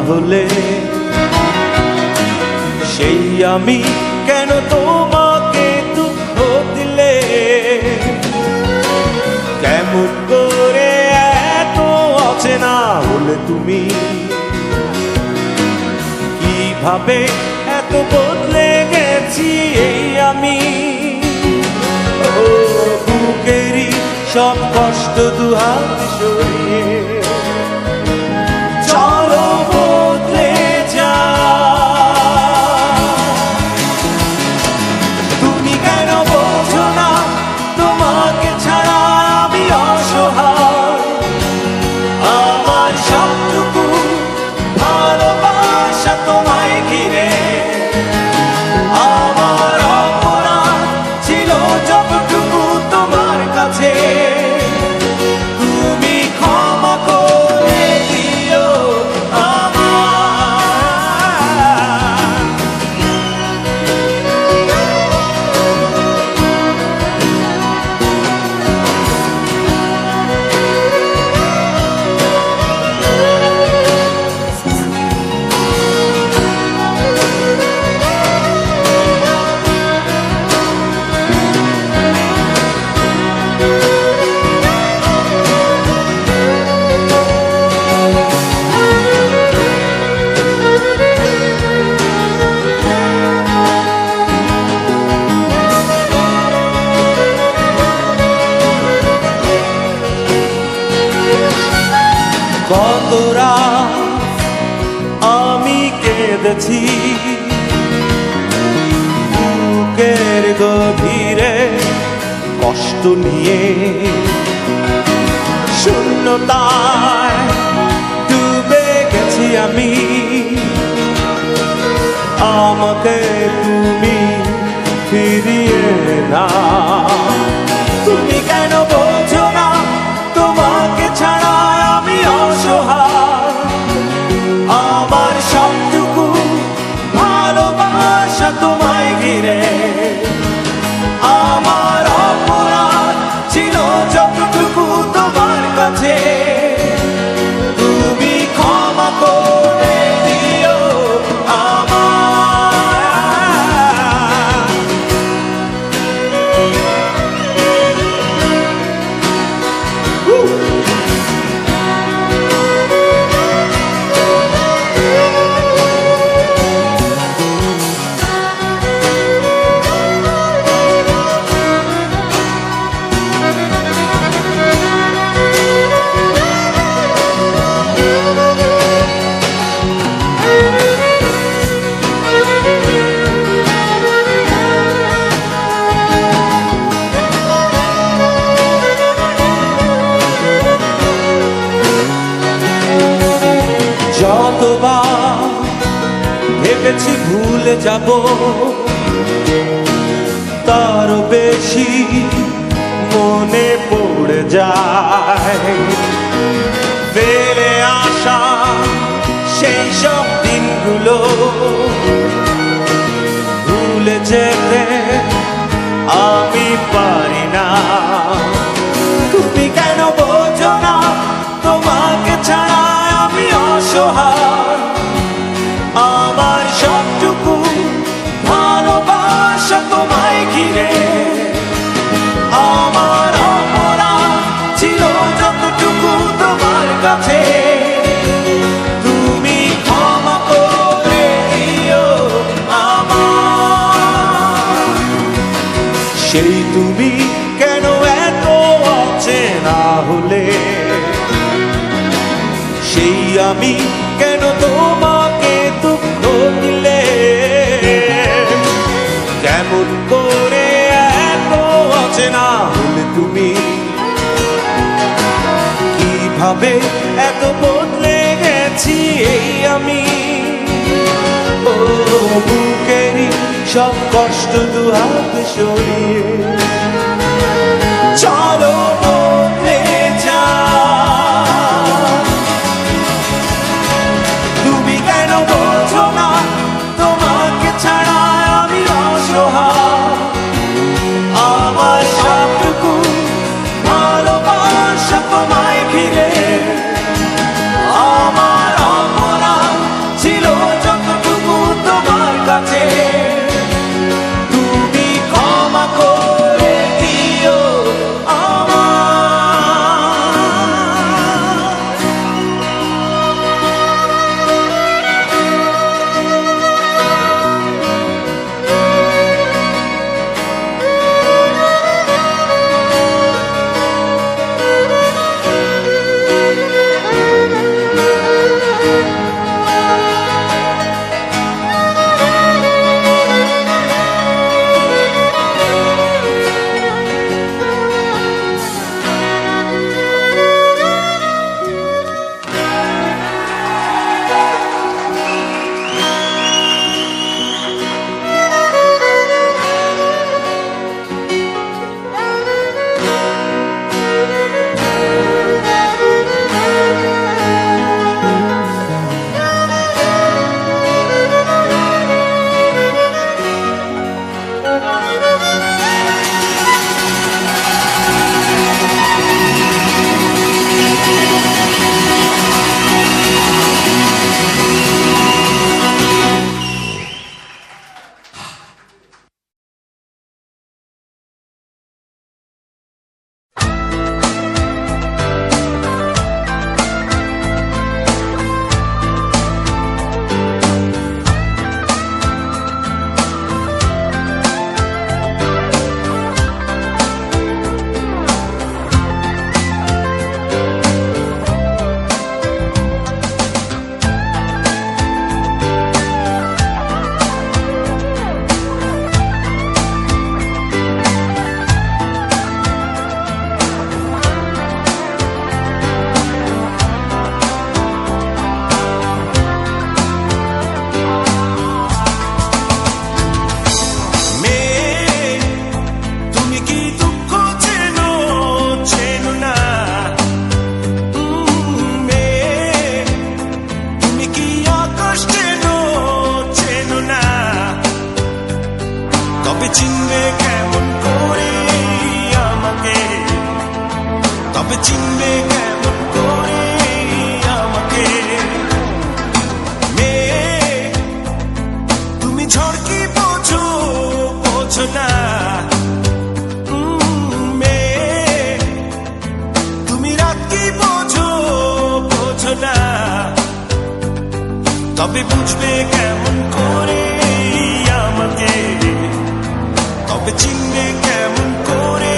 হলে সেই আমি কেন তোমাকে দুঃখ দিলে? কেমন করে এত অচেনা হলে তুমি? কিভাবে এত বদলে গেছি এই আমি? ও বুকেরই সব কষ্ট দুহাত সরিয়ে চলো বদলে যা। তুমি কেন বোঝো না তোমাকে ছাড়া আমি অসহায়? আমার সবটুকু ভালোবাসা তোমায় ঘিরে, আমার অপরাধ ছিল যতটুকু তোমার কাছে। তুমি ক্ষমা করে দিও কত রাত আমি কেঁদেছি বুকের গভীরে কষ্ট নিয়ে, শূন্যতায় ডুবে গেছি আমি। আমাকে তুমি ফিরিয়ে না। তুমি কেন বোঝো না তোমাকে ছাড়া আমি অসহায়? আমার সবটুকু ভালোবাসা তোমায় ঘিরে, আমার অপরাধ ছিল যতটুকু তোমার কাছে। তুমি ক্ষমা করে দিও যতবার ভেবেছি ভুলে যাব, তার বেশি মনে পড়ে যায়। ফেলে আসা সেই সব দিনগুলো ভুলে যেতে আমি পারি না। তুমি কেন বোঝো না তোমাকে ছাড়া আমি অসহায়? আমার সবটুকু ভালোবাসা তোমায় ঘিরে, আমার অপরাধ ছিল যতটুকু তোমার কাছে। তুমি ক্ষমা করে দিও আমার। সেই তুমি কেন এত অচেনা হলে? সেই আমি কেন তোমাকে দুঃখ দিলে? কেমন করে এত অচেনা হলে তুমি? কিভাবে এত বদলে গেছি এই আমি? ও বুকেরই সব কষ্ট দুহাত সরিয়ে চলো বদলে যা। তুমি কেন বোঝো না তোমাকে ছাড়া আমি অসহায়? আমার সবটুকু ভালোবাসা তোমায় ঘিরে, আমার অপরাধ বুঝবে কেমন করে আমাকে, তবে চিনবে কেমন করে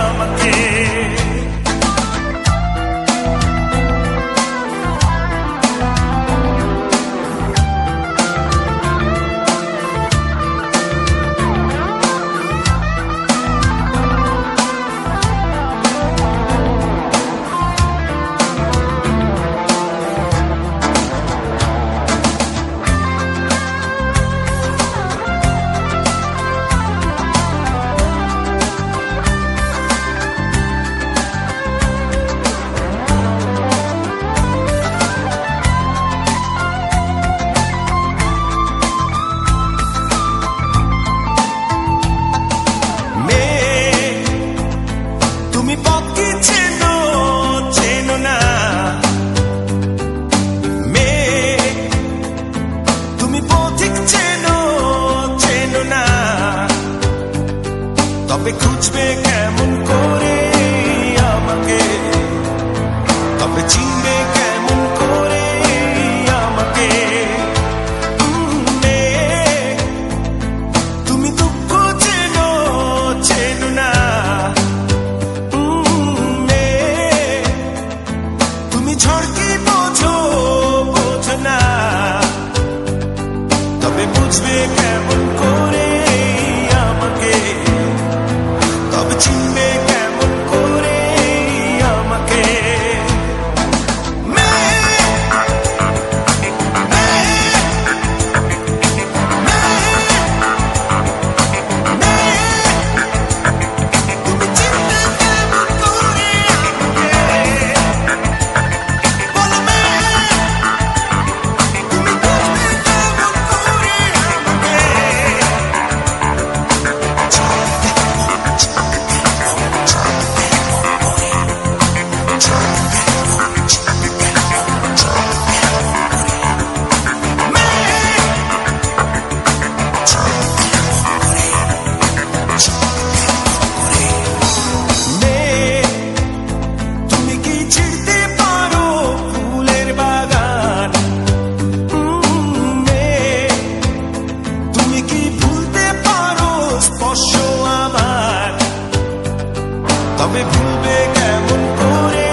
আমাকে। তবে খুঁজবে কেমন করে আমাকে, তবে চিনবে কেমন করে আমাকে। তুমি দুঃখ চেনো চেনো না, তুমি ঝড় কি বোঝো বোঝো না, তবে বুঝবে কেমন করে আমাকে, তবে চিনবে কেমন করে আমাকে। তবে ভুলবে কেমন করে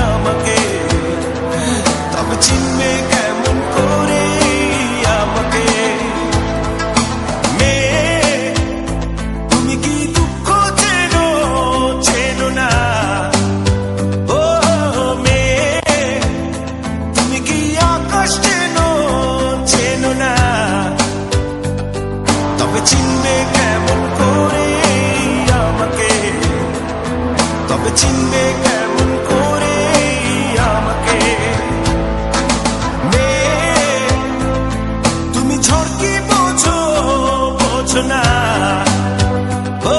আমাকে, তবে চিনবে কেমন করে আমাকে। তুমি কি দুঃখ চেনো চেনো না, ও তুমি কি আকাশ চেনো চেনো না, তবে চিনবে কেমন করে আমাকে, তবে চিনবে কেমন করে আমাকে। তুমি ঝড় কি বোঝো বোঝো না, ও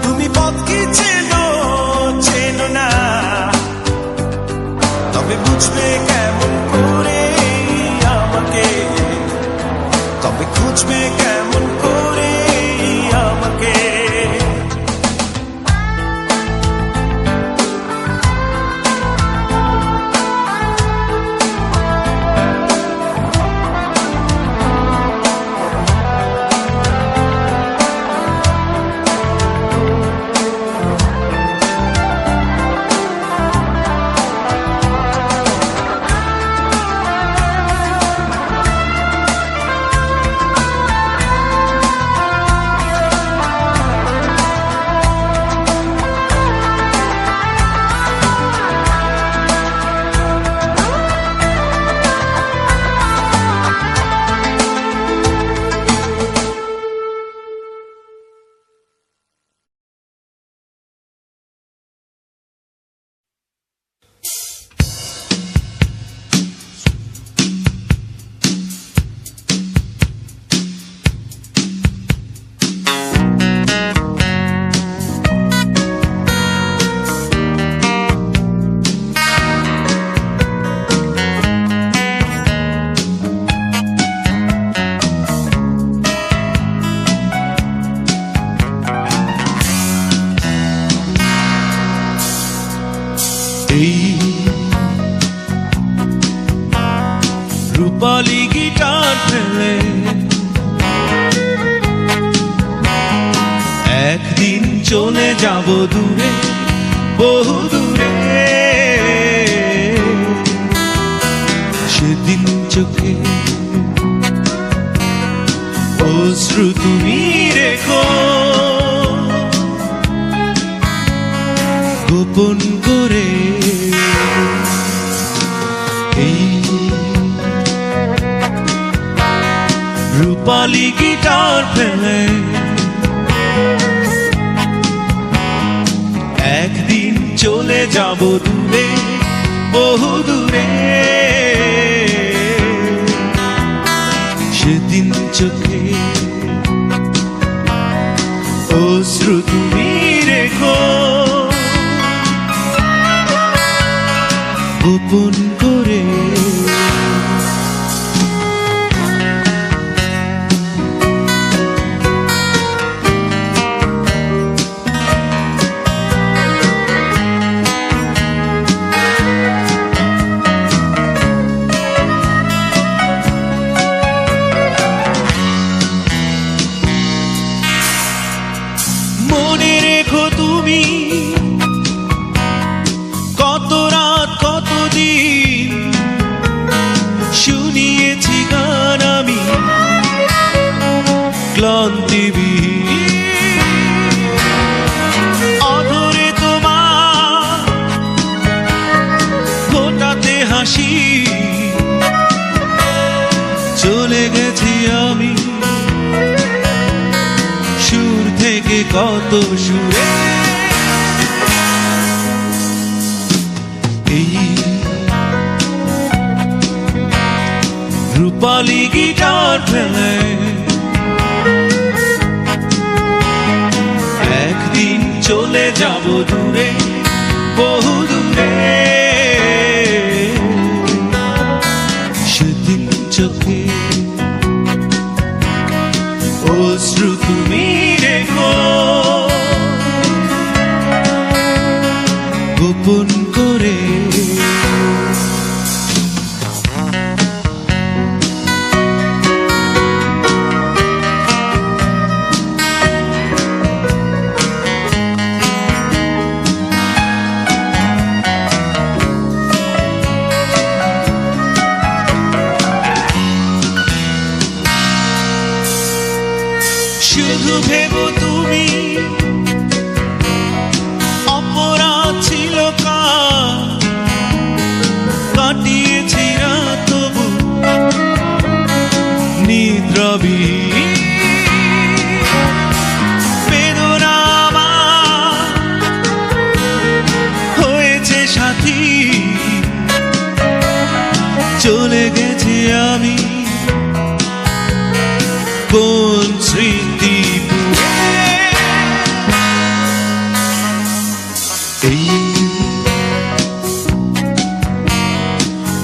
তুমি পথ কি চেনো চেনো না, তবে বুঝবে কেমন করে আমাকে, তবে খুঁজবে কেমন করে আমাকে। রূপালী গিটার ফেলে একদিন চলে যাব দূরে, বহু দূরে। সেদিন চোখে অশ্রু তুমি রেখো গোপন করে। এই রূপালী গিটার ফেলে একদিন চলে যাব দূরে, বহু দূরে। সেদিন চোখে অশ্রু তুমি রেখো গোপন করে। মনে রেখো তুমি কত রাত কত দিন শুনিয়েছি গান আমি ক্লান্তিবিহীন। অধরে তোমার ফোটাতে হাসি চলে গেছি আমি সুর থেকে কত সুরে। এই রূপালী গিটার ফেলে একদিন চলে যাব দূরে, বহু দূরে। সেদিন চোখে অশ্রু তুমি রেখো গোপন করে। শুধু ভেবো তুমি অপরাধ ছিল কার, কাটিয়েছি রাত তবু নিদ্রাবিহীন। বেদনা আমার হয়েছে সাথী, চলে গেছি আমি কোন স্মৃতি। এই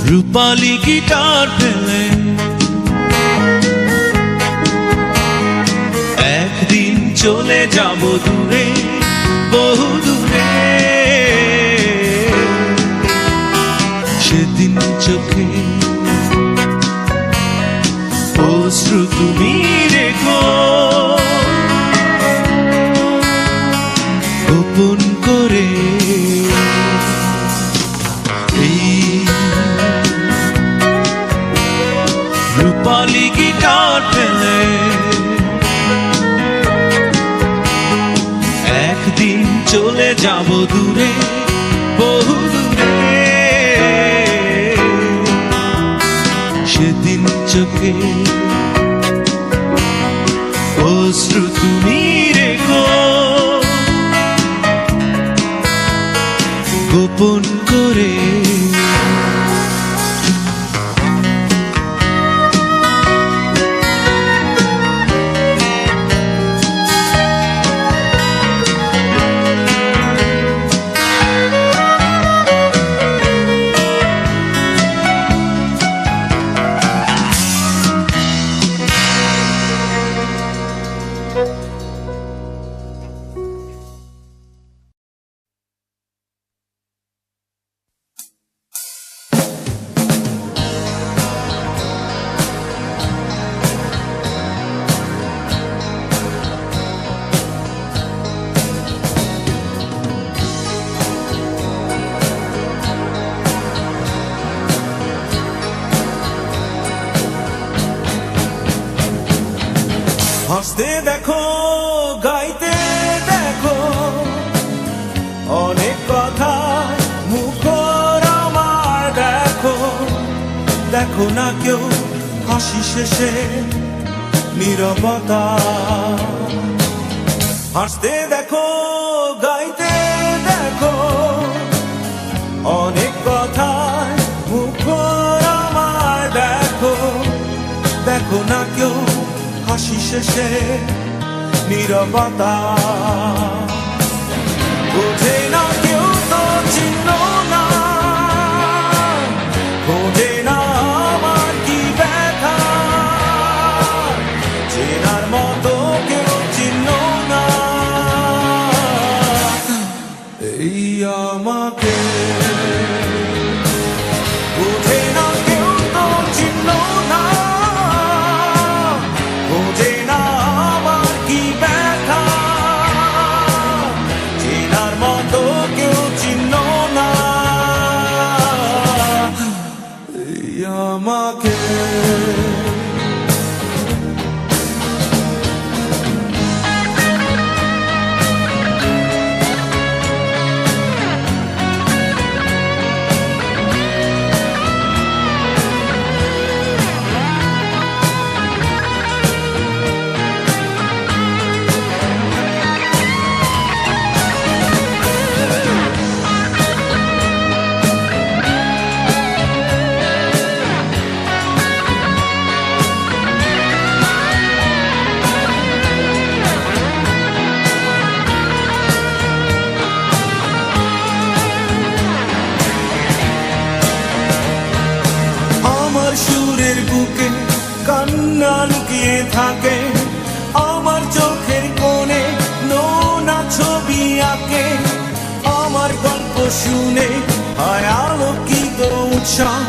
রূপালী গিটার ফেলে একদিন চলে যাব দূরে, বহু দূরে। সেদিন চোখে অশ্রু তুমি রেখো গোপন করে। এই রূপালী গিটার ফেলে একদিন চলে যাব দূরে, বহু দূরে। সেদিন চোখে অশ্রু তুমি রেখো গোপন করে। হাসতে দেখো, গাইতে দেখো, অনেক কথা মুখর আমার দেখো, দেখো না কেউ হাসি শেষে নীরবতা। হাসতে দেখো, গাইতে দেখো, অনেক কথা মুখর আমার দেখো, দেখো না কেউ হাসি শেষে নীরবতা। বোঝে না কেউ তো চিহ্ন না, বোঝে না আমার কি ব্যথা, চেনার মতো কেউ চিহ্ন না এই আমাকে। বোঝে না কেউ তো চিহ্ন না, বোঝে না আমার কি ব্যথা, চেনার মতো কেউ চিহ্ন না এই আমাকে। সুরের বুকে কান্না লুকিয়ে থাকে, আমার চোখের কোণে নোনা ছবি আঁকে, আমার গল্প শুনে হয় আলোকিত উৎসাহ,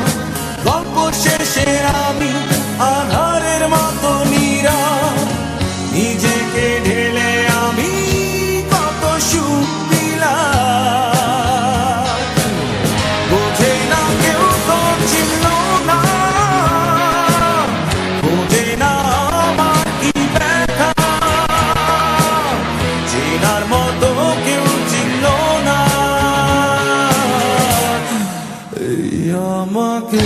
গল্প শেষে আমি আধারের মতো নীরব, নিজেকে ঢেলে আমি কত সুখ দিলাম। বোঝে না কেউ তো চিহ্ন না, বোঝে না আমার কি ব্যথা, চেনার মতো কেউ চিহ্ন না এই আমাকে।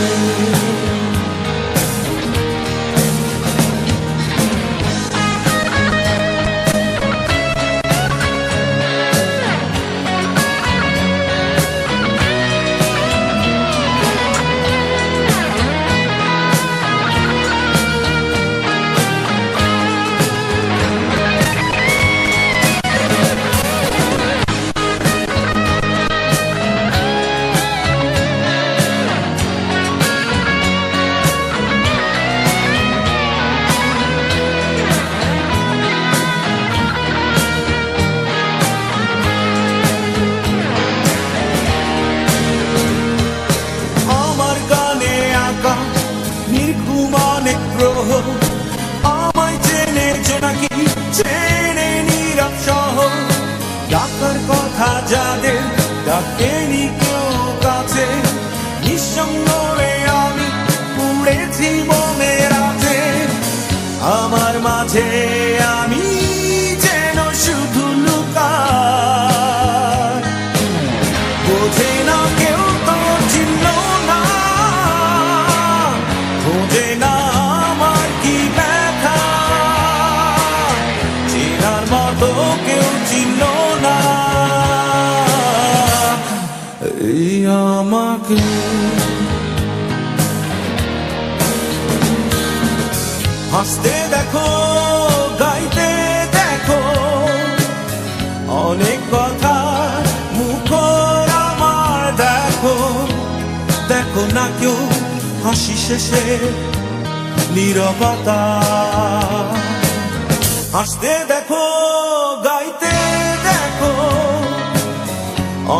আমায় চেনে জোনাকি, চেনে নীরব শহর, ডাকার কথা যাদের ডাকেনি কেউ কাছে, নিঃসঙ্গ হয়ে আমি উড়েছি বনের রাতে, আমার মাঝে আমি যেন শুধু লুকাই। বোঝে না কেউ তো চিহ্ন না, বোঝে না আমার কি ব্যথা, চেনার মতো কেউ চিহ্ন না এই আমাকে। হাসতে দেখো, গাইতে দেখো, অনেক কথা মুখর আমার দেখো, দেখো না কেউ হাসি শেষে নীরবতা। হাসতে দেখো, গাইতে দেখো,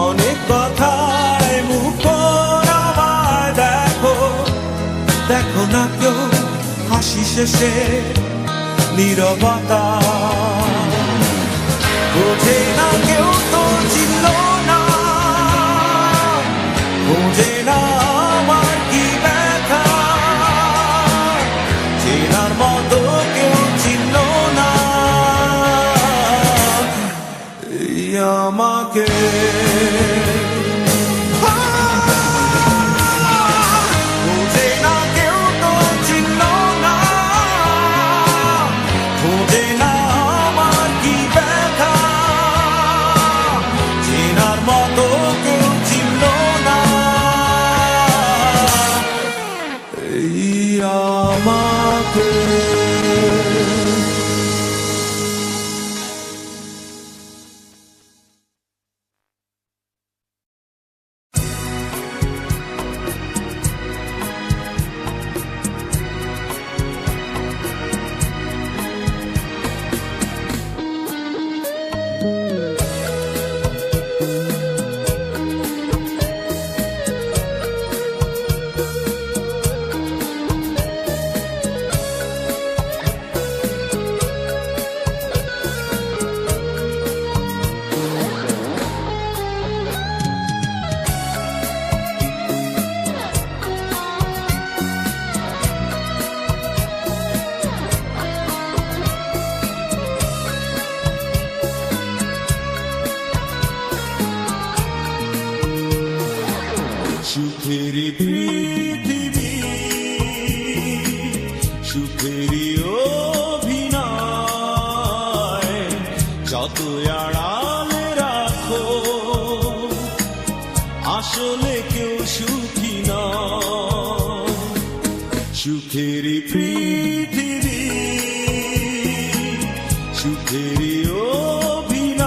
অনেক কথায় মুখর আমার দেখো, দেখো না কেউ হাসি শেষে নীরবতা। বোঝে না কেউ তো চিহ্ন না, বোঝে না আমার কি ব্যথা, চেনার মতো কেউ চিহ্ন না আমাকে খোঁজে না কেউ তো চিহ্ন না, খোঁজে না আমার কি ব্যথা, চেনার মতো কেউ চিহ্ন না এই আমাকে। সুখেরই পৃথিবী, সুখেরই অভিনয়, যত আড়ালে রাখো আসলে কেউ সুখী নয়। সুখেরই পৃথিবী, সুখেরই অভিনয়,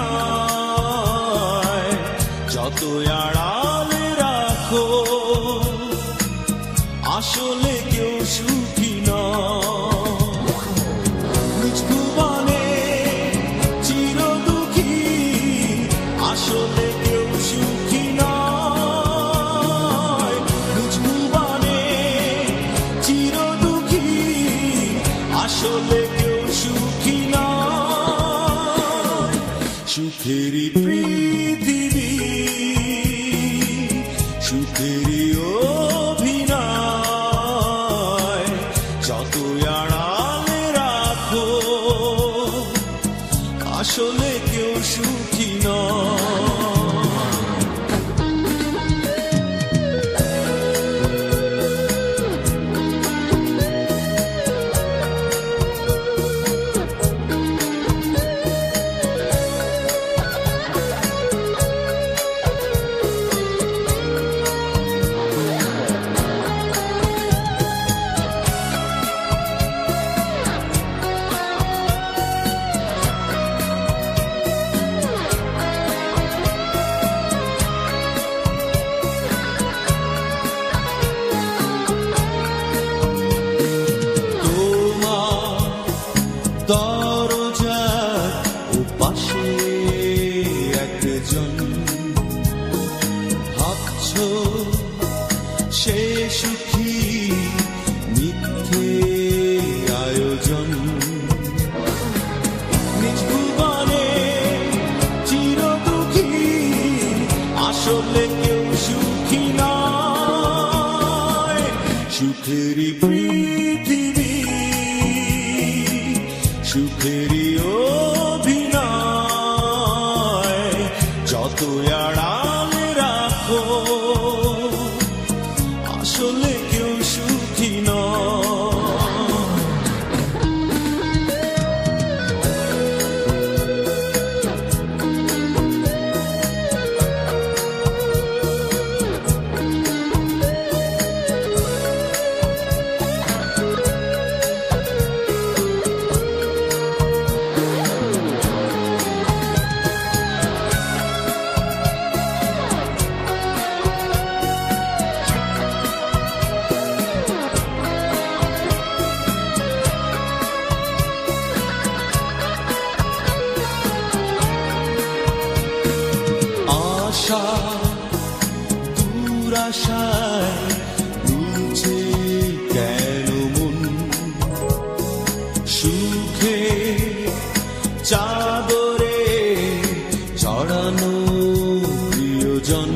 যত আড়ালে রাখো আসলে কেউ সুখী নয়। নিজ ভুবনে চির দুঃখী আসলে কেউ সুখী নয়। নিজ ভুবনে চির দুঃখী আসলে কেউ সুখী নয়। সুখেরই পৃথিবী, সুখেরই অভিনয়, যত আড়ালে রাখো আসলে কেউ সুখী নয়। দরজার ওপাশে একজন ভাবছো সে সুখী, মিথ্যে আয়োজন। নিজ ভুবনে চির দুঃখী আসলে কেউ সুখী নয়। সুখেরই পৃথিবী, সুখেরই অভিনয়, যত আড়ালে রাখো আসলে কেউ সুখী নয়। আশা দুরাশায় দুলছে কেন মন, সুখে চাদরে চড়ানো প্রিয়জন।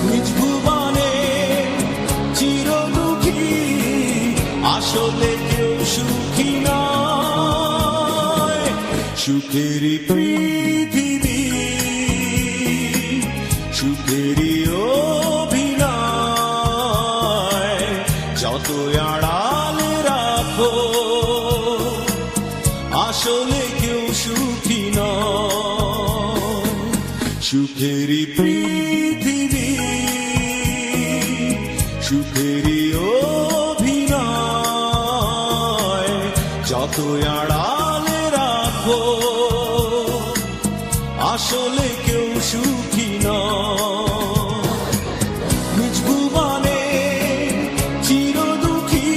নিজ ভুবনে চির দুঃখী আসলে কেউ সুখী নয়। সুখেরই পৃথিবী, সুখেরই অভিনয়, যত আড়ালে রাখো আসলে কেউ সুখী নয়। সুখেরই পৃথিবী, সুখেরই অভিনয়, যত আড়ালে রাখো আসলে কেউ সুখী নয়। নিজ ভুবনে চির দুঃখী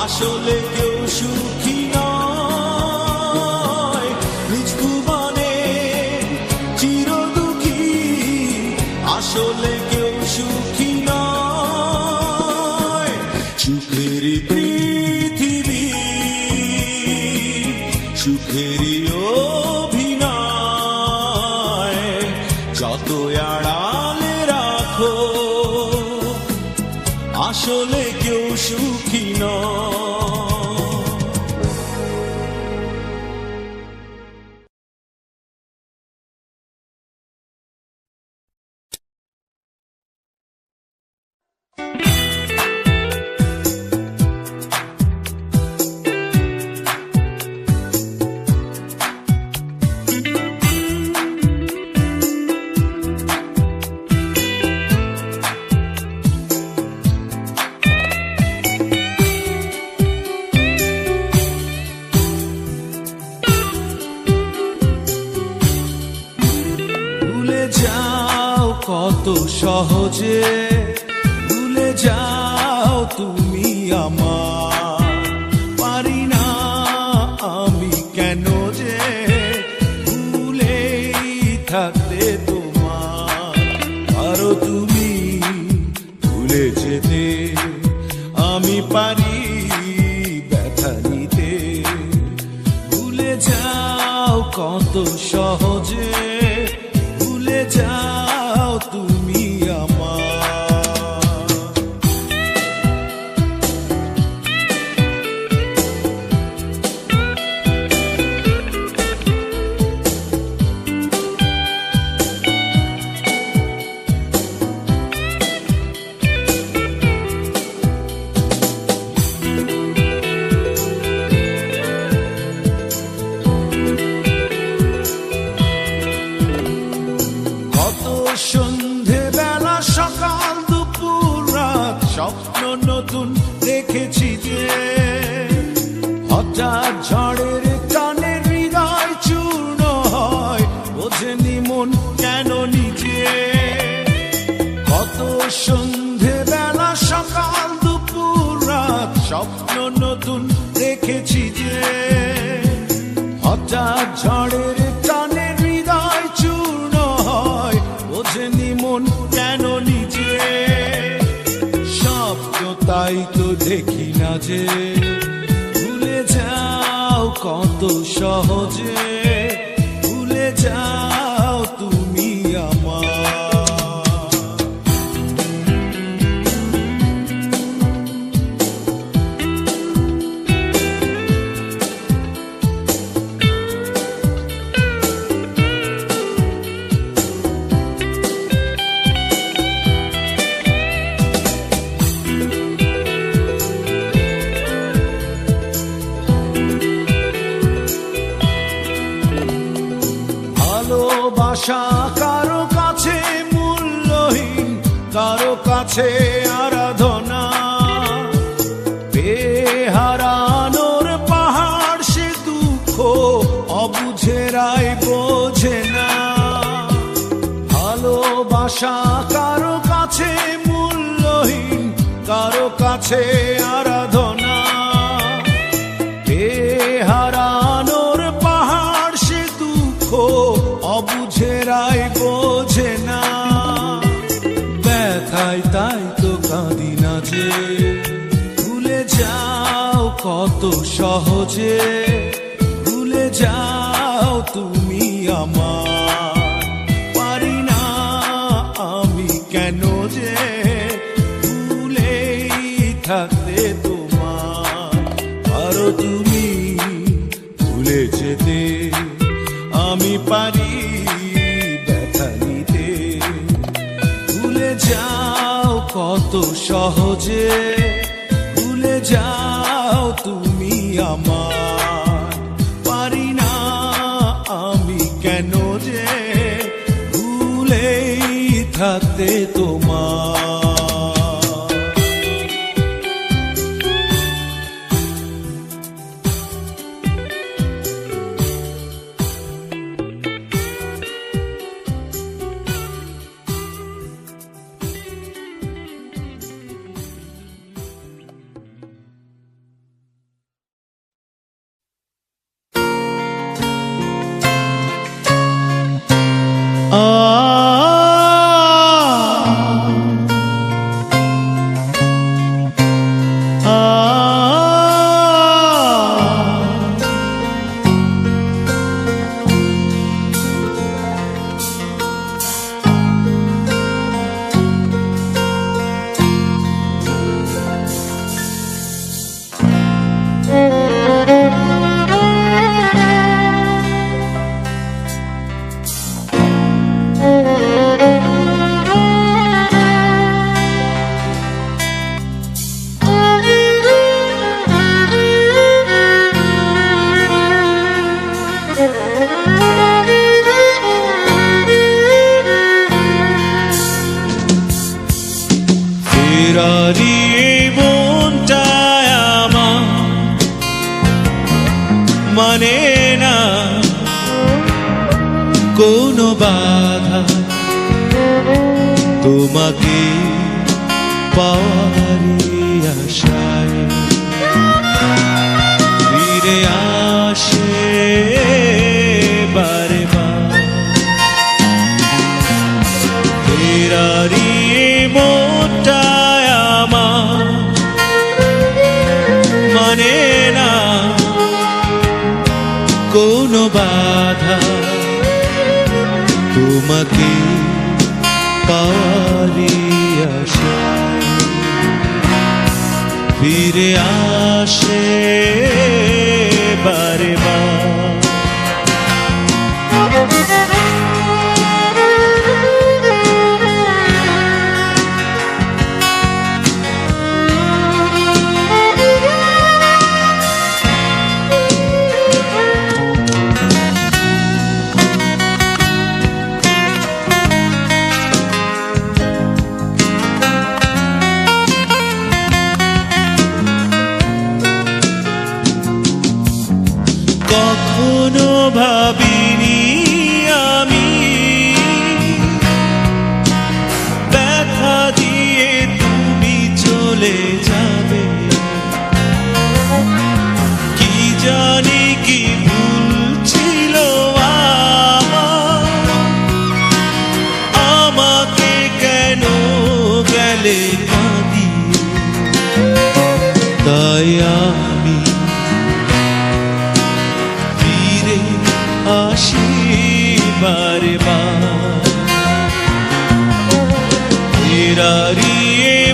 আসলে কেউ সুখী নয়। নিজ ভুবনে চির দুঃখী আসলে কেউ সুখী নয়। সুখেরই পৃথিবী, সুখেরই অভিনয়, যত আড়ালে রাখো আসলে কেউ সুখী নয়। কত সহজে ভুলে যাও তুমি আমার, পারি না আমি কেন যে ভুলেই থাকতে তোমার। পারো তুমি ভুলে যেতে, আমি পারি ব্যথা নিতে। ভুলে যাও কত সহজে ভুলে যাও তুমি আমার। সন্ধে বেলা সকাল দুপুর রাত স্বপ্ন নতুন দেখেছি যে, হঠাৎ ঝড়ের টানে হৃদয় চূর্ণ হয়, বোঝেনি মন কেন নিজে। কত সন্ধে বেলা সকাল দুপুর রাত স্বপ্ন নতুন দেখেছি যে, হঠাৎ ঝড়ের টানে হৃদয় চূর্ণ হয়, বোঝেনি মন কেন নিজে। স্বপ্ন তাই তো দেখি না যে, ভুলে যাও কত সহজে ভুলে যাও তুমি আমার। ভালোবাসা কারো কাছে মূল্যহীন, কারো কাছে আরাধনা। বেহারানোর পাহাড় সে দুঃখ অবুঝেরাই বোঝে না। ভালোবাসা কারো কাছে মূল্যহীন, কারো কাছে আরাধনা। বেহারানোর পাহাড় সে দুঃখ অবুঝেরাই বোঝে না। ব্যথায় তাই তো কাঁদি না যে, ভুলে যাও কত সহজে ভুলে যাও তুমি আমার। পারি না আমি কেন যে ভুলেই থাকতে তোমার। পারো তুমি ভুলে যেতে আমি পারি ব্যথা নিতে। ভুলে যাও কত সহজে, ভুলে যাও তুমি আমার। পারি না আমি কেন যে ভুলেই থাকতে তোমার। ফেরারি মনটায় আমার মানে না কোনো বাধা, তোমাকে পাওয়ারই আশায় ফিরে আসে বারে বার। ফেরারি মনটায় আমার মানে না কোনো বাধা, তোমাকে পাওয়ারই আশায় ফিরে আসে বারে বার। কখনো ভাবিনি আমি ব্যথা দিয়ে তুমি চলে যাবে, কি জানি কি ভুল ছিল আমাকে কেন গেলে কাঁদিয়ে। তাই আমি আসি বারে বার। ফেরারি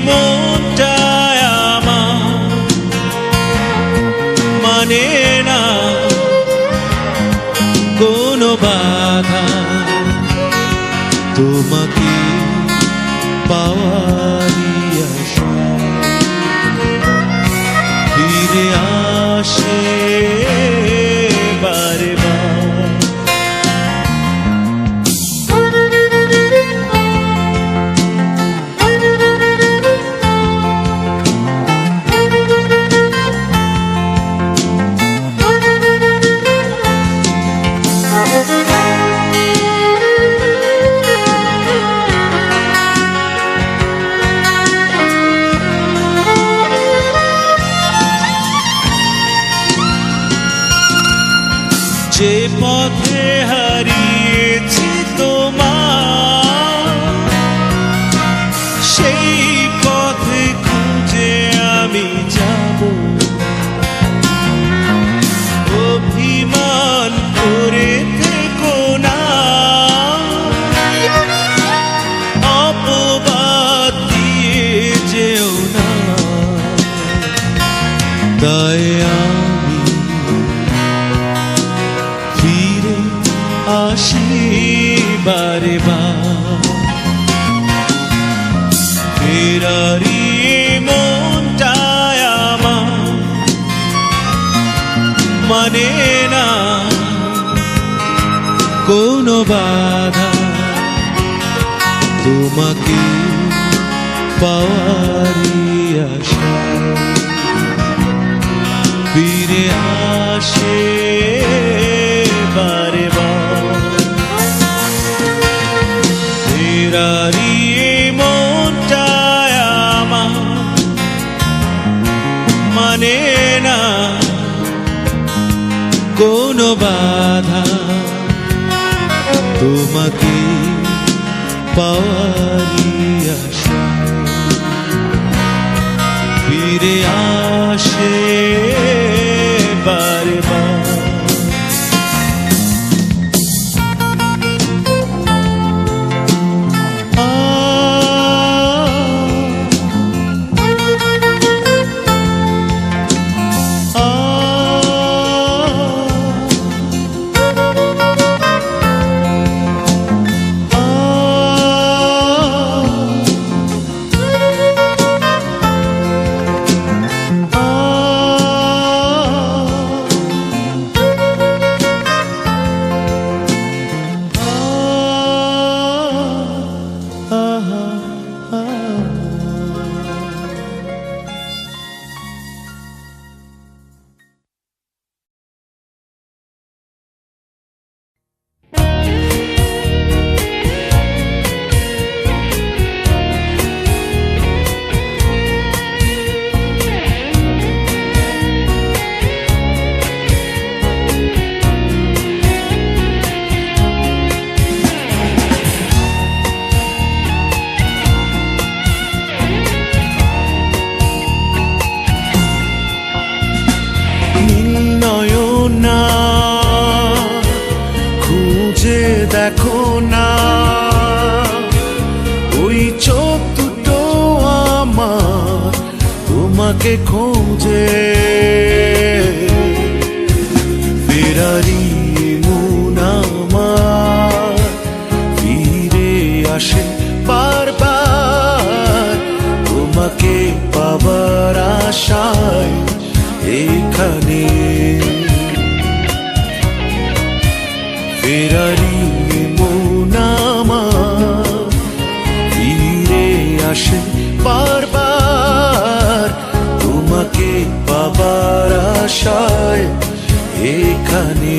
মনটায় আমার মানে না কোনো বাধা, তোমাকে পাওয়ারই আশায় ফিরে আসে বারে বার। যে পথে হারিয়েছি তোমার, সেই পথে খুঁজে আমি যাব। অভিমান করে থেকো না, অপবাদ দিয়ে যেও না। তাই আমি বারে বার ফেরারি মনটায় আমার মানে না কোনো বাধা তোমাকে পাওয়ারি আশায় ফিরে আসে বারে বার ফেরারি মনটায় আমার মানে না কোনো বাধা তোমাকে পাওয়ারি আশায় ফিরে আসে বারে বার দেখো না ওই চোখ দুটো আমার তোমাকে খোঁজে ফেরারি মন আমার ফিরে আসে বারবার তোমাকে পাবার আশায় এখানে ফেরারি মন আমার ফিরে আসে বারবার তোমাকে পাবার আশায় এখানে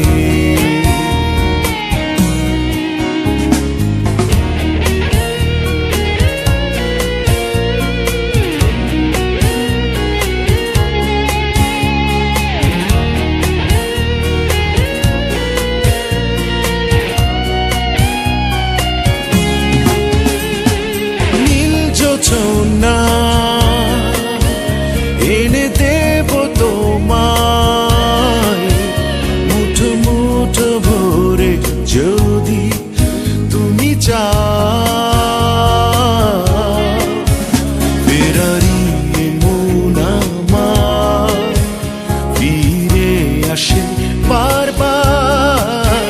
না এনে দেব তোমায় মুঠো মুঠো ভরে যদি তুমি চাও ফেরারি মন আমার ফিরে আসে বারবার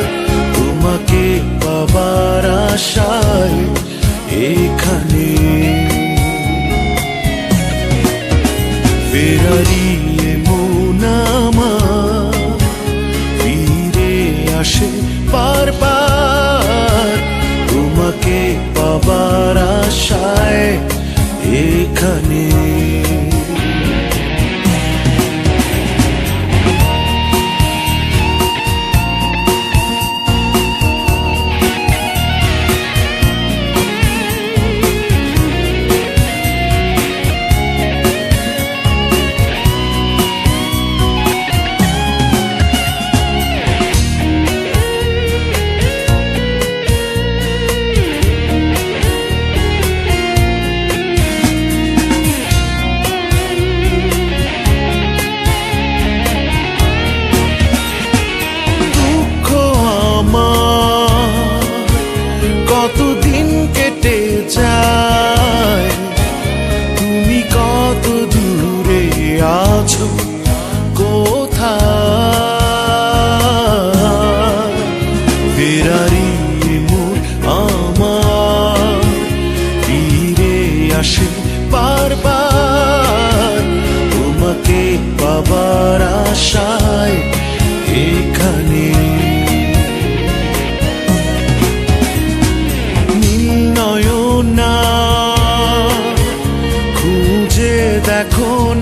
তোমাকে পাবার আশায় এখানে ফেরারি মন আমার ফিরে আসে বারবার তোমাকে পাবার আশায় এখানে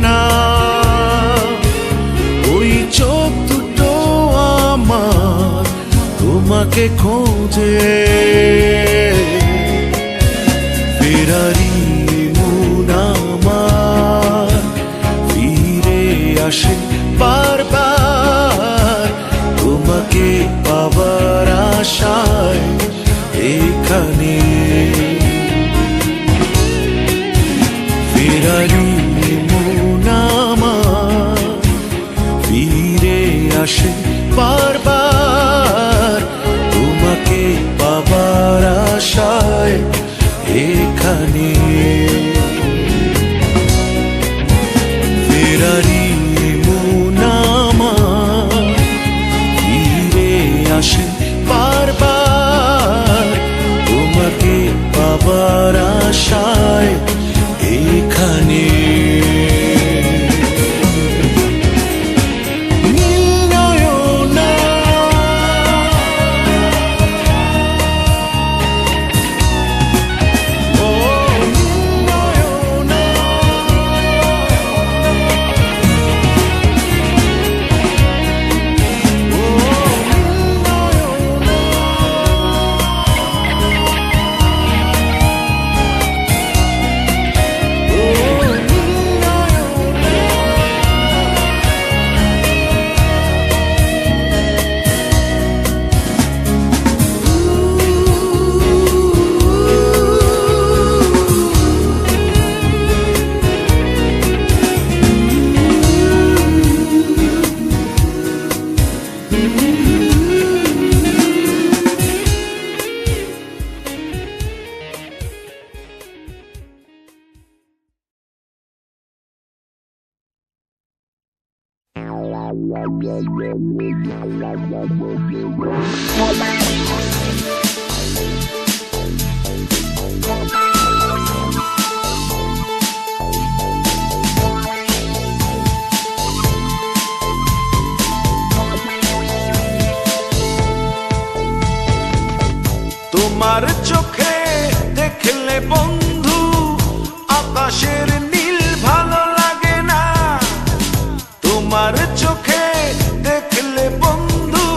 না, ওই চোখ দুটো আমার তোমাকে খোঁজে। ফেরারি মন আমার ফিরে আসে বারবার, তোমাকে পাবার আশায় এখানে। ফেরারি মন আমার ফিরে আসে বারবার, তোমাকে পাবার আশায় এখানে। ফেরারি মন আমার ফিরে আসে বারবার, তোমাকে পাবার আশায় এখানে। তোমার চোখে দেখলে বন্ধু আকাশের নীল ভালো লাগে না, তোমার চোখে দেখলে বন্ধু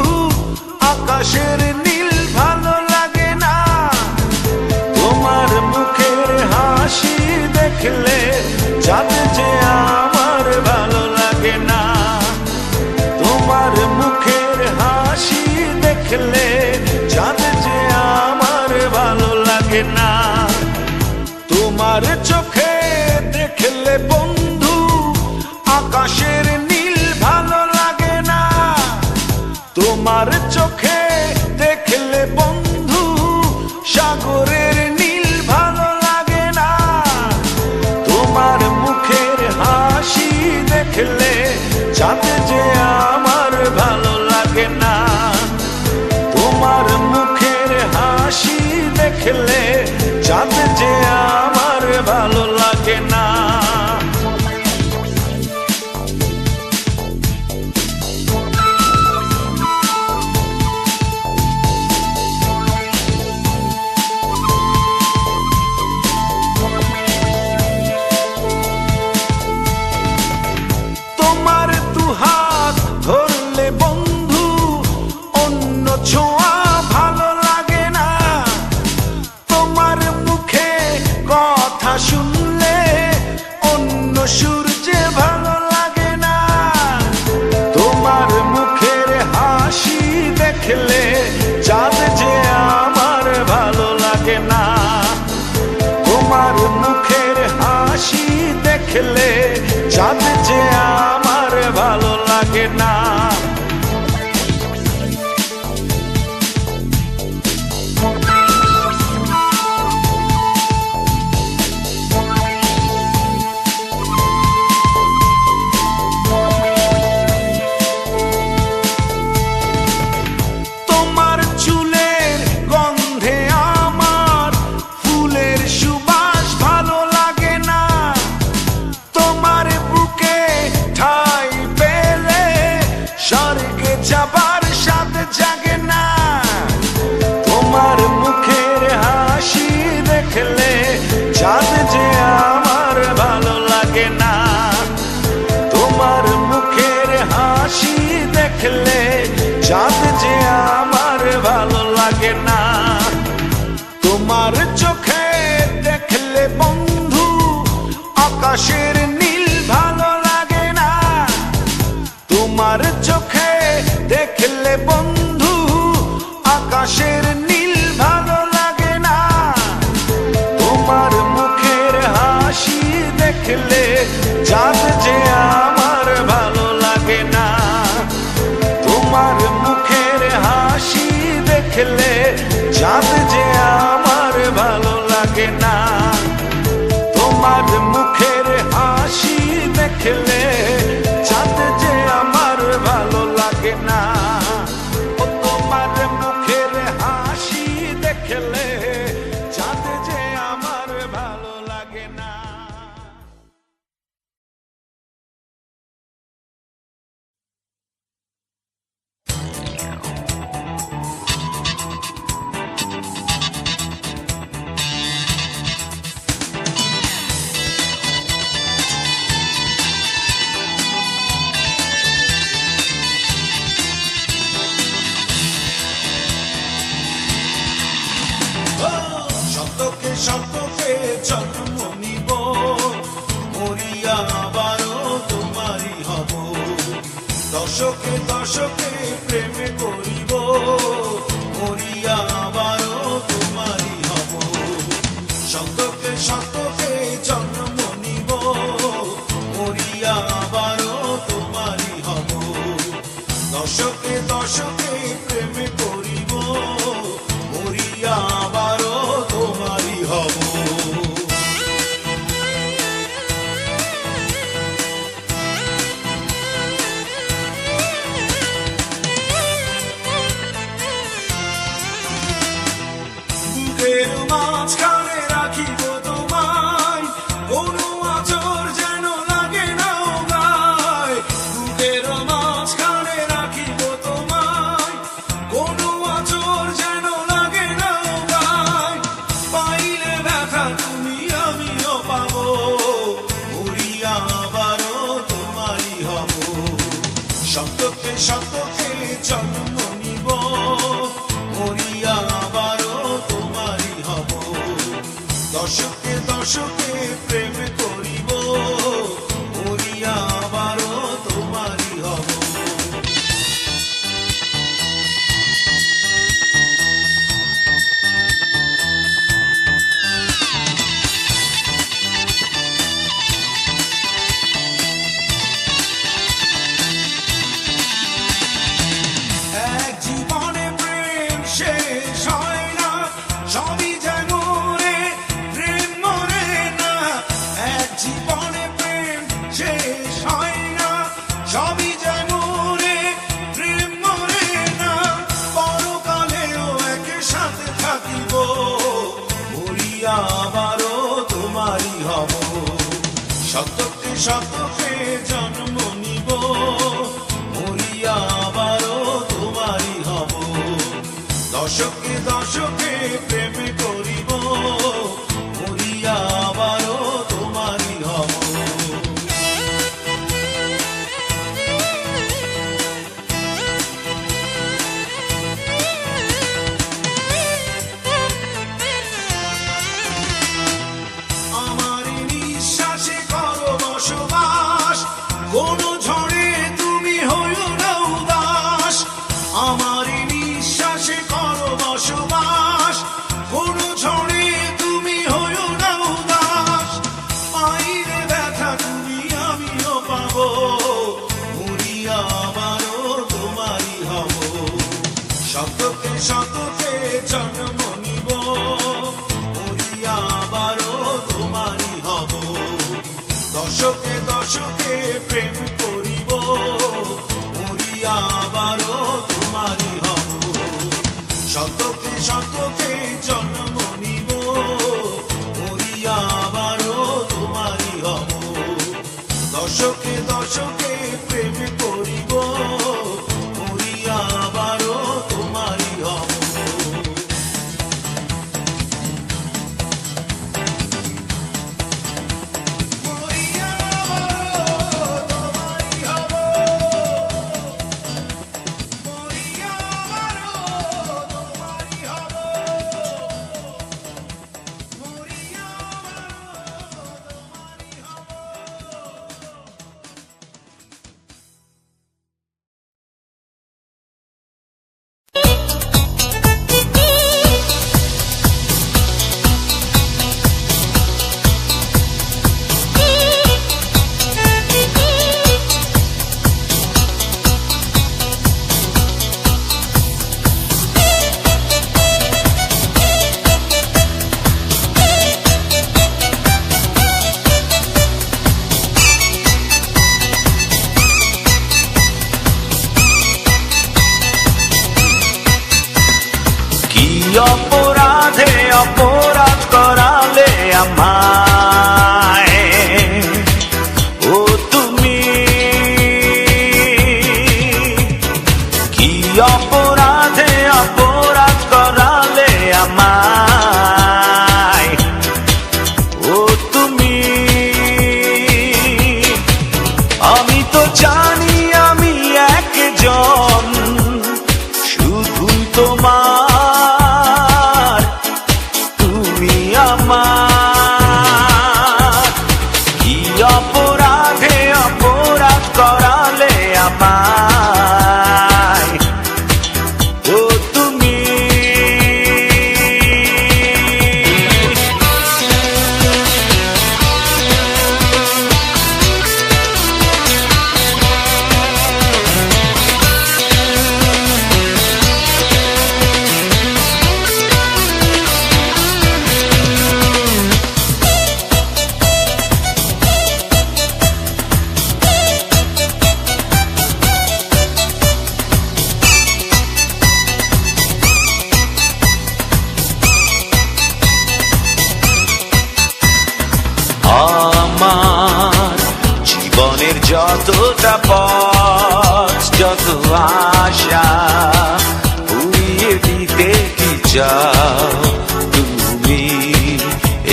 আকাশের নীল ভালো লাগে না, তোমার মুখের হাসি দেখলে চাঁদ যে আমার ভালো লাগে না, তোমার মুখের হাসি দেখলে চাঁদ যে আমার ভালো লাগে না। তোমার চোখে দেখলে বন্ধু আকাশের নীল ভালো লাগে না, তোমার চোখে দেখলে বন্ধু সাগরের নীল ভালো লাগে না, তোমার মুখের হাসি দেখলে চাঁদ যে আমার ভালো লাগে না, তোমার মুখের হাসি দেখলে চাঁদ যে আমার ভালো লাগে না। তোমার দুহাত ধরলে বন্ধু অন্য ছোঁয়া ভালো লাগে না, তোমার মুখে কথা শুনলে অন্য সূর্যে ভালো লাগে না, তোমার মুখের হাসি দেখলে চাঁদ যে আমার ভালো লাগে না, তোমার মুখের হাসি দেখলে চাঁদ যে আমার ভালো লাগে না। তোমার চুলের গন্ধে আমার ফুলের সুবাস ভালো লাগে না, তোমার বুকে আকাশের নীল ভালো লাগে না তোমার চোখে দেখলে বন্ধু আকাশের নীল ভালো লাগে না তোমার মুখের হাসি দেখলে চাঁদ যে আমার ভালো লাগে না তোমার মুখের হাসি দেখলে চাঁদ যে আমার ভালো লাগে না তোমার মুখের হাসি দেখলে চাঁদ যে আমার ভালো লাগে না ও তোমার মুখের হাসি দেখলে চাঁদ যে আমার ভালো লাগে না শতকে শতকে জন্ম নিব মরিয়া আবারও তোমারই হব দশকে দশকে প্রেমে করিব মরিয়া আবারও তোমারই হব শতকে শতকে জন্ম নিব মরিয়া আবারও তোমারই হব দশকে দশকে প্রেমে করিব মরিয়া আবারও তোমারই হব বুকের মাঝখানে রাখিব তোমায় কোনো আঁচড় যেন লাগে না গায় বুকের মাঝখানে রাখিব তোমায় কোনো আঁচড় যেন লাগে না গায় পাইলে ব্যথা তুমি আমিও পাবো মরিয়া আবারও তোমারই হব শতকে শতকে জন্ম নিব মরিয়া আবারও তোমারই হব দশকে দশকে প্রেম করিব মরিয়া আবারও তোমারই হব এক জীবনে প্রেম শেষ হয় না সবই যেন রে প্রেম মরে না এক জীবনে প্রেম শেষ হয় না সবই যেন রে প্রেম মরে না পরকালেও একসাথে থাকিব মরিয়া আবারও তোমারই হব শতকে শতকে জন্ম নিব মরিয়া আবারও তোমারই হব দশকে দশকে প্রেম করিব মরিয়া আবারও তোমারই হব আমার নিঃশ্বাসে করো বসবাস কোনো ঝড়ে তুমি হইও না উদাস আমার নিঃশ্বাসে করো বসবাস কোনো ঝড়ে তুমি হইও না উদাস পাইলে ব্যথা তুমি আমিও পাবো মরিয়া আবারও তোমারই হব শতকে শতকে জন্ম নিব মরিয়া আবারও তোমারই হব দশকে দশকে প্রেম করিব মরিয়া আবারও তোমারই হব শতকে শতকে জন্ম নিব মরিয়া আবারও তোমারই হব দশকে দশকে প্রেম করিব মরিয়া আবারও তোমারই হব তো জানি আমি একজন, শুধুই তোমার, তুমি আমার। কি অপরাধে অপরাধ করালে আমায়, ও তুমি। আমার জীবনের যতটা পথ, যত আশা উড়িয়ে দিতে কি চাও তুমি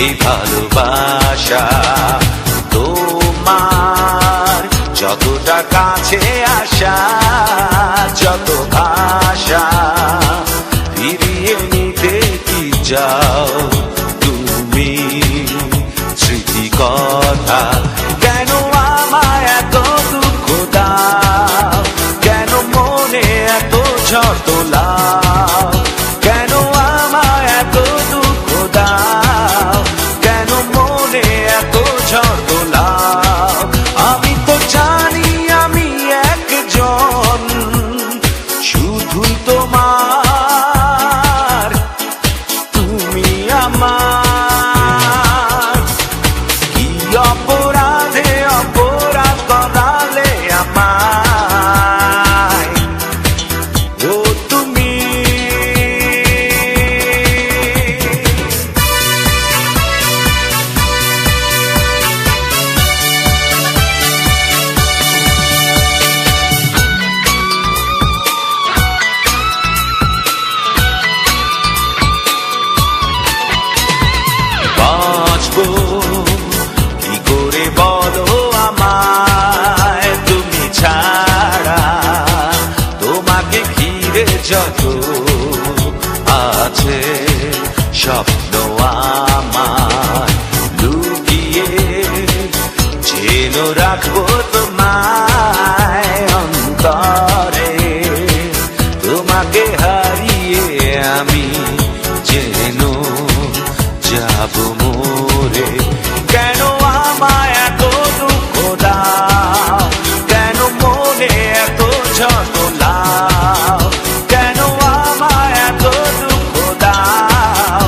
এই ভালোবাসা? তোমার যতটা কাছে আসা, যত ভাষা ফিরিয়ে নিতে কি চাও তুমি স্মৃতি কথা? কেন আমায় এত দুঃখ দাও, কেন মনে এত ঝড় তোলাও? কেন আমায় এত দুঃখ দাও, কেন মনে এত ঝড় তোলাও? আমি তো জানি আমি একজন, শুধুই তোমার, তুমি আমার। কি অপরাধে অপরাধ করালে আমায়, ও তুমি। বাঁচবো কি করে বলো আমায় তুমি ছাড়া? তোমাকে ঘিরে যত আছে স্বপ্ন আমার, লুকিয়ে যেন রাখবো তোমায় অন্তরে। তোমাকে হারিয়ে আমি যেন যাব মোরে। কেন আমায় এত দুঃখ দাও, কেন মনে এত ঝড় তোলাও? কেন আমায় এত দুঃখ দাও,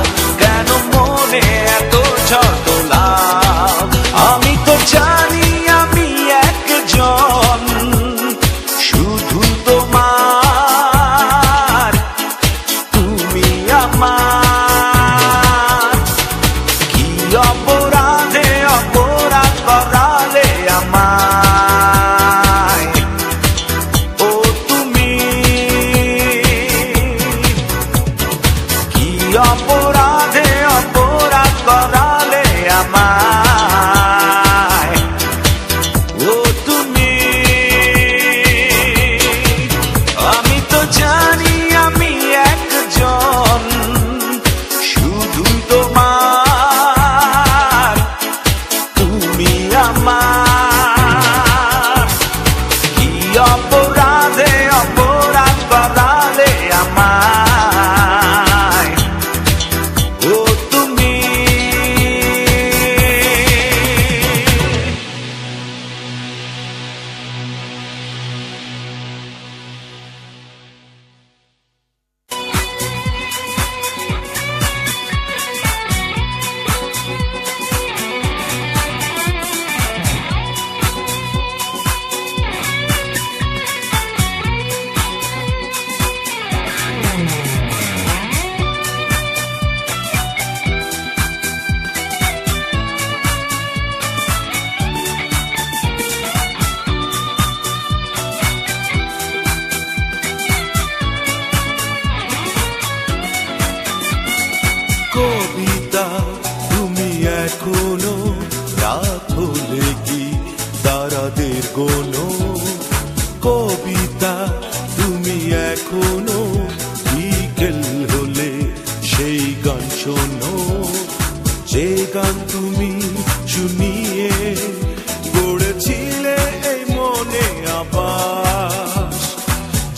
আবাস।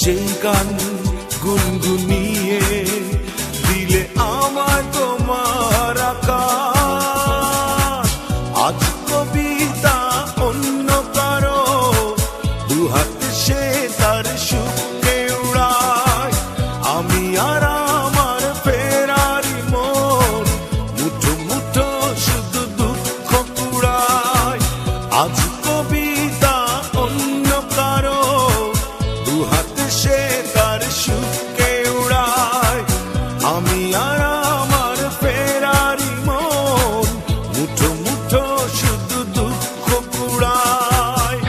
যেই গান গুনগুনিয়ে দিলে আমায় তোমার আকাশ। আজ কবিতা অন্য কারো দুহাত সে তার সুখে উড়ায়। আমি আর আমার ফেরারি মন মুঠো মুঠো শুধু দুঃখ কুড়ায়। আজ কবিতা অন্য কারো দুহাত সে তার সুখে উড়ায়। আমি আর আমার ফেরারি মন মুঠো মুঠো শুধু দুঃখ কুড়ায়।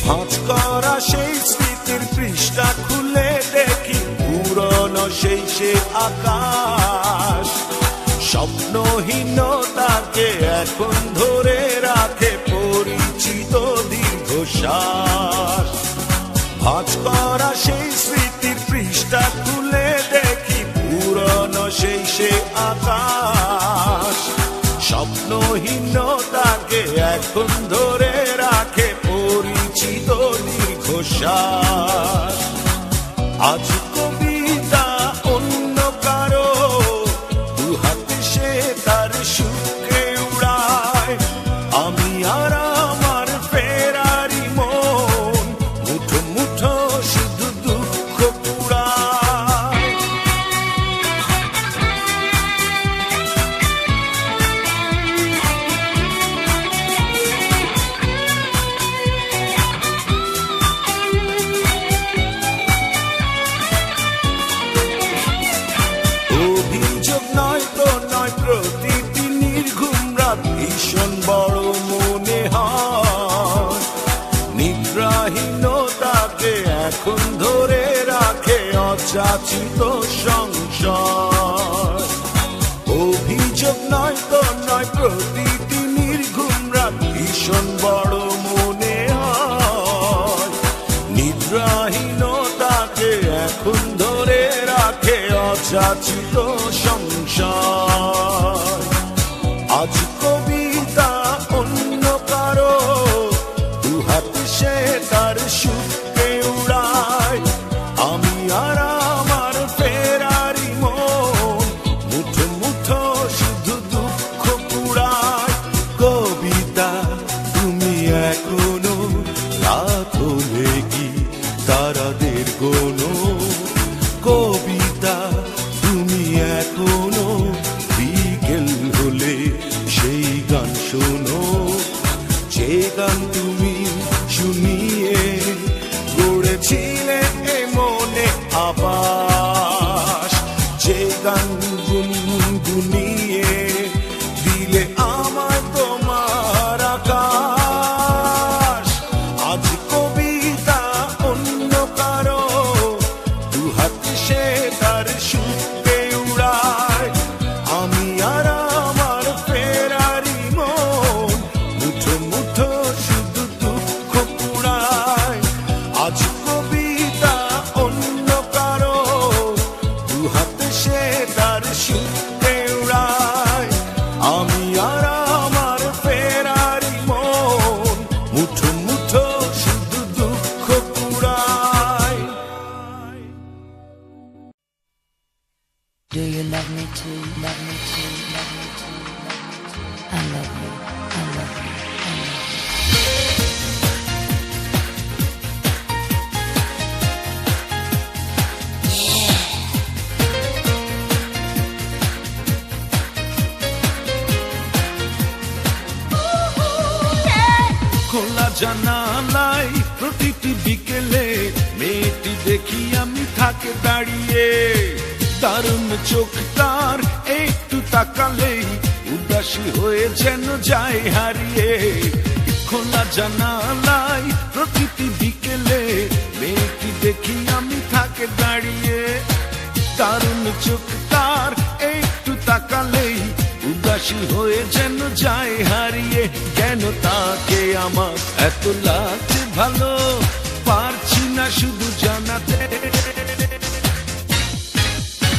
ভাঁজ করা সেই স্মৃতির পৃষ্ঠা খুলে দেখি পুরনো সেই সে আকাশ। স্বপ্নহীনতাকে এখন ধরে রাখে পরিচিত দীর্ঘশ্বাস। ভাঁজ করা সেই স্মৃতির পৃষ্ঠা খুলে দেখি পুরনো সেই সে আকাশ। স্বপ্নহীনতাকে এখন ধরে রাখে পরিচিত দীর্ঘশ্বাস। আজ কবিতা অন্য কারো দুহাত সে তার সুখে উড়ায়। আমি আর আমার ফেরারি মন মুঠো মুঠো শুধু দুঃখ কুড়ায়। অভিযোগ নয় তো নয়, প্রতিটি নির্ঘুম রাত ভীষণ বড় মনে হয়। নিদ্রাহীনতাকে এখন ধরে রাখে অযাচিত সংশয়। অভিযোগ নয় তো নয়, প্রতিটি নির্ঘুম রাত ভীষণ বড় মনে হয়। নিদ্রাহীনতাকে এখন ধরে রাখে অযাচিত সংশয়। আজ কবিতা অন্য কারো দুহাত সে তার সুখে উড়ায়। আমি আর আমার ফেরারি মন মুঠো মুঠো শুধু দুঃখ কুড়ায়। কবিতা তুমি এখনো রাত হলে কি তারাদের গোনো। কবিতা তুমি এখনো বিকেল হলে সেই গান শোনো। যে গান তুমি শুনিয়ে গড়েছিলে এ মনে আবাস। যে গান গুনগুনিয়ে দিলে আমায় তোমার আকাশ। আজ কবিতা অন্য কারো দুহাত সে তার সুখে উড়ায়। আমি আর আমার ফেরারি মন মুঠো মুঠো শুধু দুঃখ কুড়ায়। আজ কবিতা অন্য কারো দুহাত সে তার সুখে উড়ায়। আমি আর আমার ফেরারি মন মুঠো মুঠো শুধু দুঃখ কুড়ায়। Do you love me too? Love me too? Love me too? Love me too? I love you. I love you. I love you. খোলা জানালায় প্রতিটি বিকেলে মেয়েটি দেখি আমি থাকে দাঁড়িয়ে। দারুণ চোখ তার একটু তাকালেই উদাসী হয়ে যেন যায় হারিয়ে। খোলা জানালায় প্রতিটি বিকেলে মেয়েটি দেখি আমি থাকে দাঁড়িয়ে। দারুণ চোখ তার একটু তাকালেই উদাসী হয়ে যেন যায় হারিয়ে। কেন তাকে আমার এত লাগছে ভালো পারছি না শুধু জানাতে।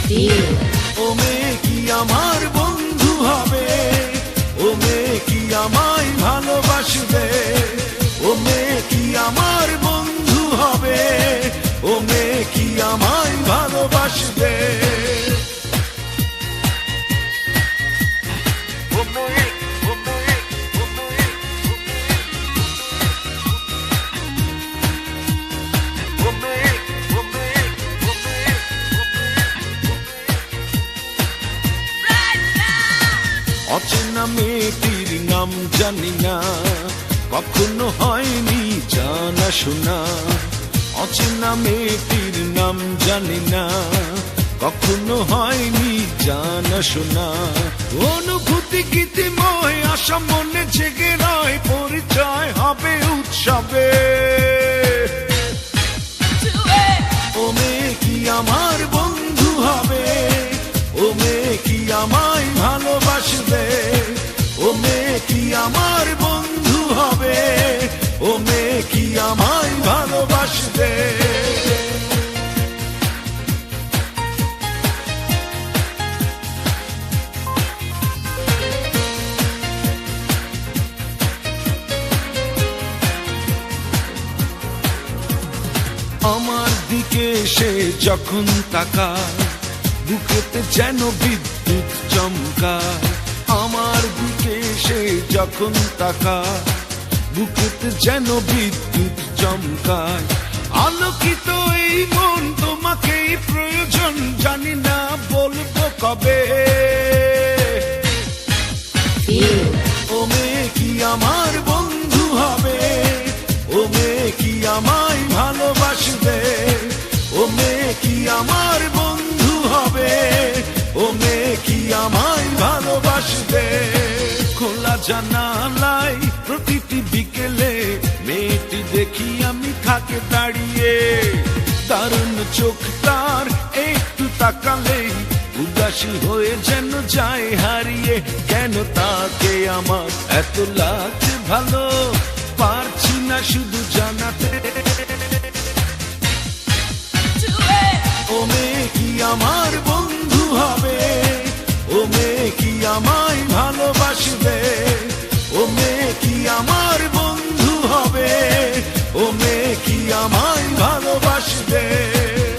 Feel it. ও মেয়ে কি আমার বন্ধু হবে, ও মেয়ে কি আমায় ভালোবাসবে, ও মেয়ে কি আমার বন্ধু হবে, ও মেয়ে কি আমায় ভালোবাসবে। ও মেয়ে, ও মেয়ে, ও মেয়ে, ও মেয়ে, ও মেয়ে, ও মেয়ে, ও মেয়ে। অচেনা মেয়েটির নাম জানি না, কখনো হয়নি জানা শোনা। অচেনা মেয়েটির নাম জানি না, কখনো হয়নি জানা শোনা। অনুভূতি গীতিময় আশা মনে জেগে রয়, পরিচয় হবে উৎসবে। ও মেয়ে কি আমার বন্ধু হবে, ও মেয়ে কি আমায় ভালোবাসবে, ও মেয়ে কি আমার বন্ধু হবে, ও মেয়ে কি আমায় ভালোবাসবে। আমার দিকে সে যখন তাকায়, বুকেতে যেন বিদ্যুৎ চমকায়। আমার দিকে সে যখন তাকায়, বুকেতে যেন বিদ্যুৎ চমকায়। আলোকিত এই মন তোমাকেই প্রয়োজন, জানি না বলবো কবে। Feel it. ও মেয়ে কি আমার বন্ধু হবে, ও মেয়ে কি আমায় ভালোবাসবে, ও মেয়ে কি আমার বন্ধু হবে, ও মেয়ে কি আমায় ভালোবাসবে। খোলা জানালায় প্রতিটি বিকেলে মেয়েটি দেখি আমি থাকে দাঁড়িয়ে। দারুণ চোখ তার, একটু তাকালেই উদাসী হয়ে যেন যায় হারিয়ে। কেন তাকে আমার এত লাগছে ভালো, পারছি না শুধু জানাতে। ও মেয়ে কি আমার বন্ধু হবে, ও মেয়ে কি আমায় ভালোবাসবে, ও মেয়ে কি আমার বন্ধু হবে, ও মেয়ে কি আমায় ভালোবাসবে,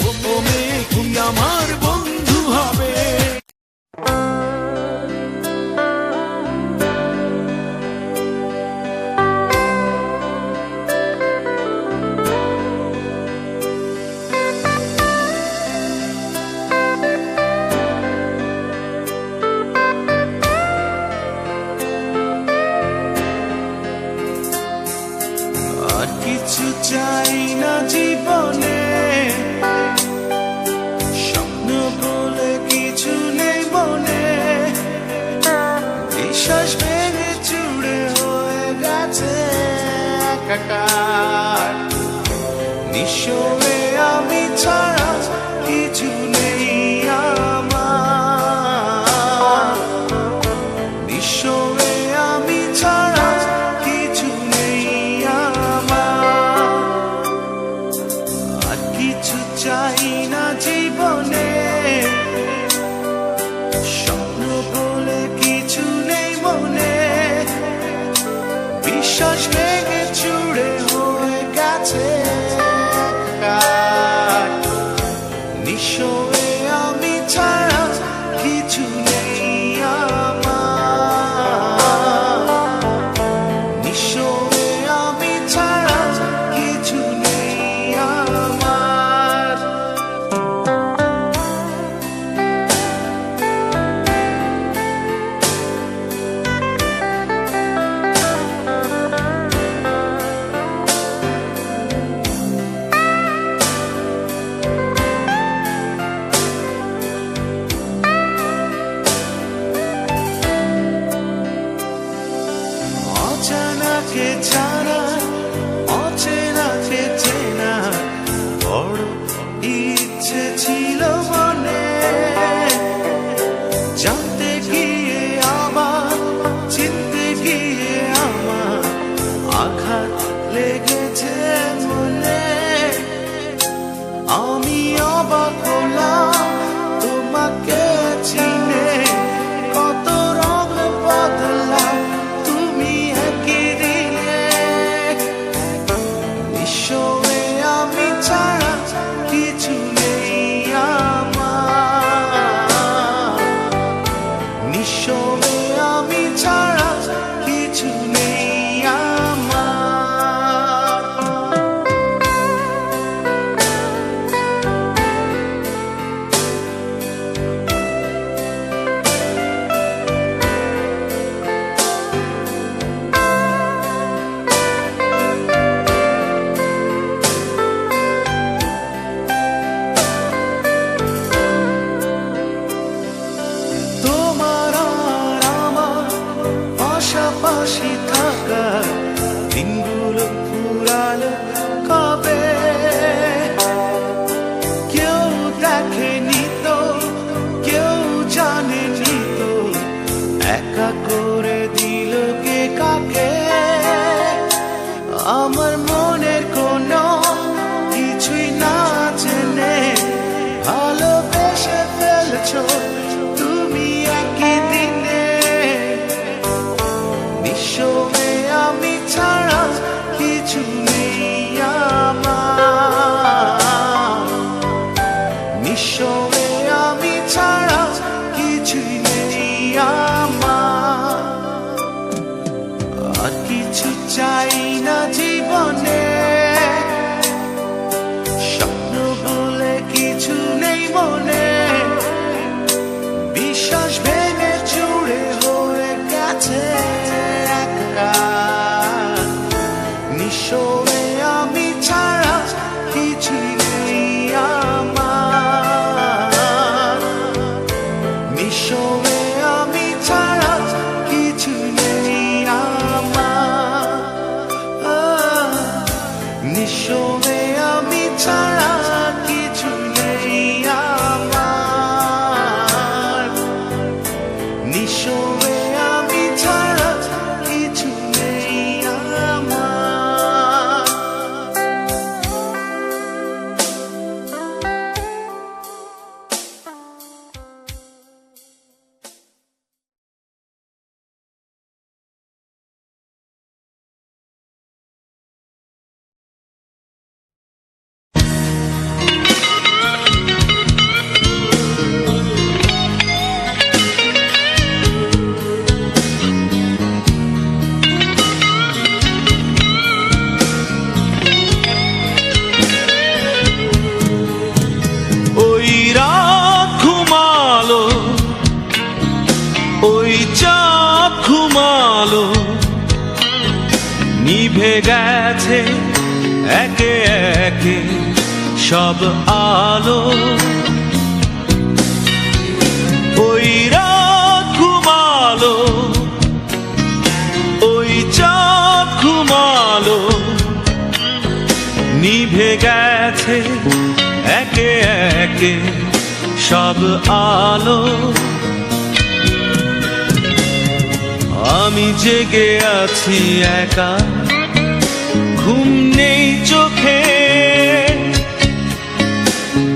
ও মেয়ে কি আমার বন্ধু হবে। আর কিছু চাই না জীবনে, স্বপ্ন বলে কিছু নেই মনে। বিশ্বাস ভেঙে চুড়ে হয়ে গেছে একাকার। নিঃস্ব হয়ে আমি ছাড়া কিছু নেই আমার। নিঃস্ব হয়ে আমি ছাড়া কিছু নেই আমার। আর কিছু চাই না জীবনে, স্বপ্ন বলে কিছু নেই মনে। বিশ্বাস ভেঙে চুড়ে হয়ে গেছে একাকার। নিঃস্ব নিঃস্বে আমি ছাড়া কিছু নেই আমার, নিঃস্বে আমি ছাড়া কিছু নেই আমার। ওই রাত ঘুমালো, ওই চাঁদ ঘুমালো, নিভে গেছে একে একে সব আলো। ওই রাত ঘুমালো, ওই চাঁদ ঘুমালো, নিভে গেছে একে একে সব আলো। আমি জেগে আছি একা, ঘুম নেই চোখে,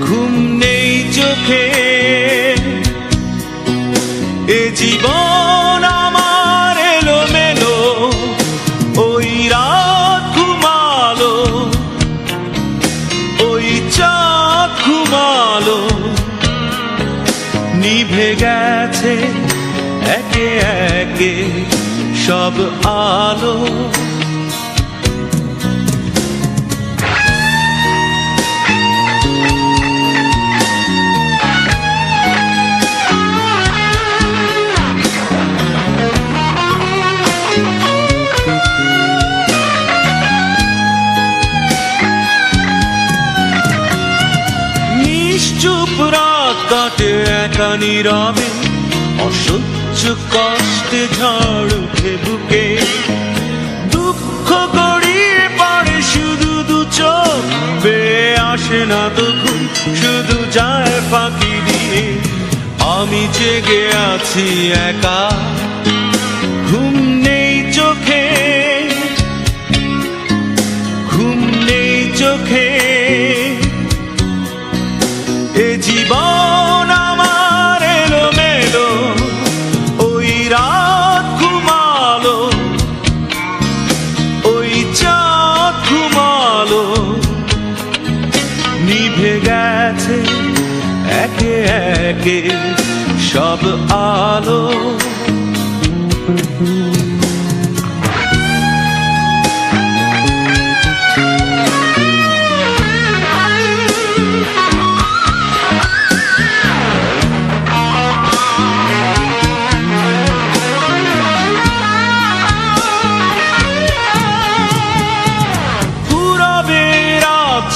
ঘুম নেই চোখে। এ জীবন আমার এলোমেলো, ওই রাত ঘুমালো, ওই চাঁদ ঘুমালো, নিভে গেছে একে একে সব আলো। নিশ্চুপ রাত কাটে একা নীরবে, অসহ্য কষ্টে ঝড় উঠে বুকে। দুঃখ গড়িয়ে পড়ে শুধু দু চোখ, বেয়ে আসে না তো ঘুম, শুধু যায় ফাঁকি দিয়ে। আমি জেগে আছি একা, ঘুম নেই চোখে, ঘুম নেই চোখে। এ জীবন আমার এলোমেলো, ওই রাত ঘুমালো, ওই চাঁদ ঘুমালো, নিভে গেছে একে একে সব আলো।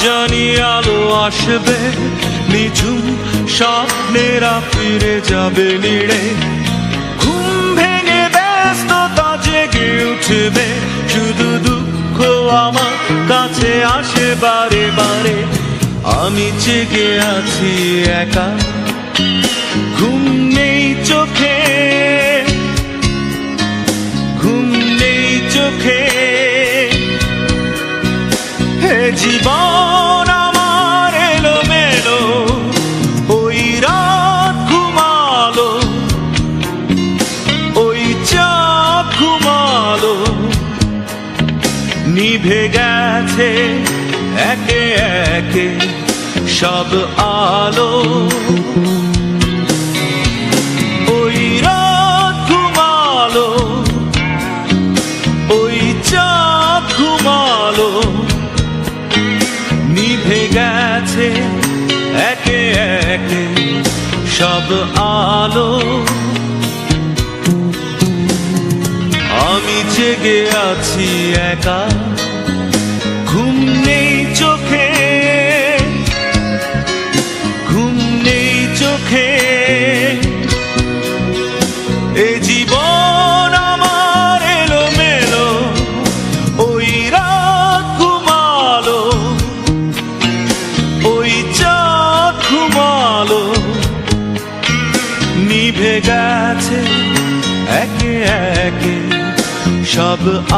জানি আলো আসবে, নিঝুম স্বপ্নেরা ফিরে যাবে নিড়ে। ঘুম ভেঙে ব্যস্ততা জেগে উঠবে, শুধু দুঃখ আমার কাছে আসে বারে বারে। আমি জেগে আছি একা, ঘুম নেই চোখে, ঘুম নেই চোখে। হে জীবন আমার এলোমেলো, ওই রাত ঘুমালো, ওই চাঁদ ঘুমালো, নিভে গেছে একে একে সব আলো। ওই রাত ঘুমালো, ওই চাঁদ ঘুমালো, নিভে গেছে একে একে সব আলো। আমি জেগে আছি একা, ঘুম নেই চোখে, ঘুম নেই চোখে। এ জীবন আমার এলোমেলো, ওই রাত ঘুমালো,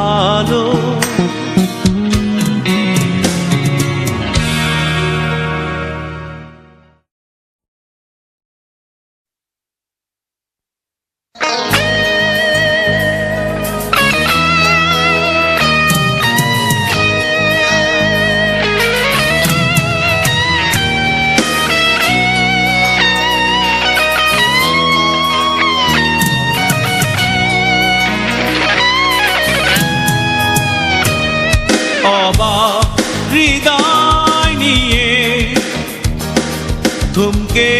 আলো। অবাক হৃদয় নিয়ে থমকে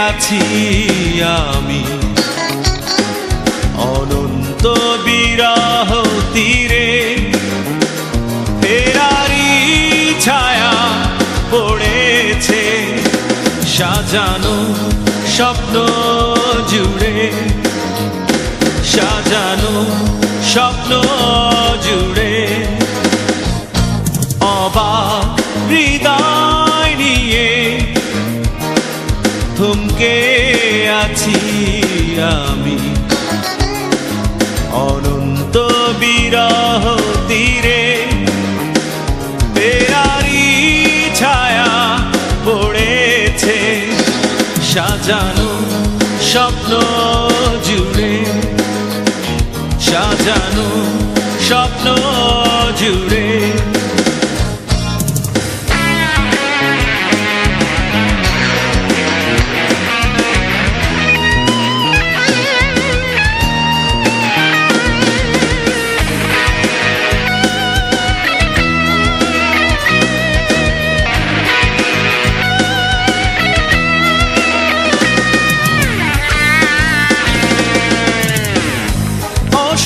আছি আমি, অনন্ত বিরহ তীরে ফেরারি ছায়া পড়েছে সাজানো স্বপ্ন জুড়ে, সাজানো স্বপ্ন জুড়ে। অবাক হৃদয় নিয়ে থমকে আছি আমি, অনন্ত বিরহ তীরে ফেরারি ছায়া পড়েছে সাজানো স্বপ্ন জুড়ে, সাজানো স্বপ্ন জুড়ে।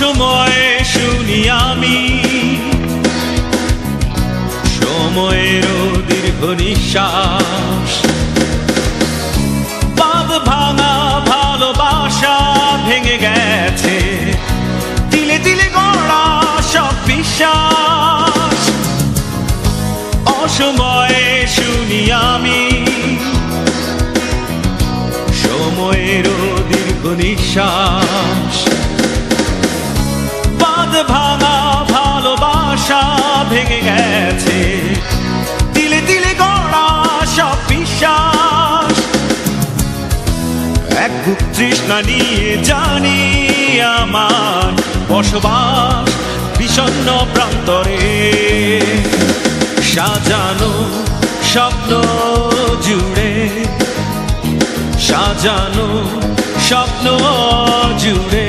সময়ে শুনি আমি সময়েরও দীর্ঘ নিঃশ্বাস, বাঁধ ভাঙা ভালোবাসা ভেঙে গেছে তিলে তিলে গড়া সব বিশ্বাস। অসময়ে শুনি আমি সময়েরও দীর্ঘ নিঃশ্বাস, ভাঙা ভালোবাসা ভেঙে গেছে তিলে তিলে গড়া সব বিশ্বাস। এক বুক তৃষ্ণা নিয়ে জানি আমার বসবাস বিষণ্ণ প্রান্তরে, সাজানো স্বপ্ন জুড়ে, সাজানো স্বপ্ন জুড়ে।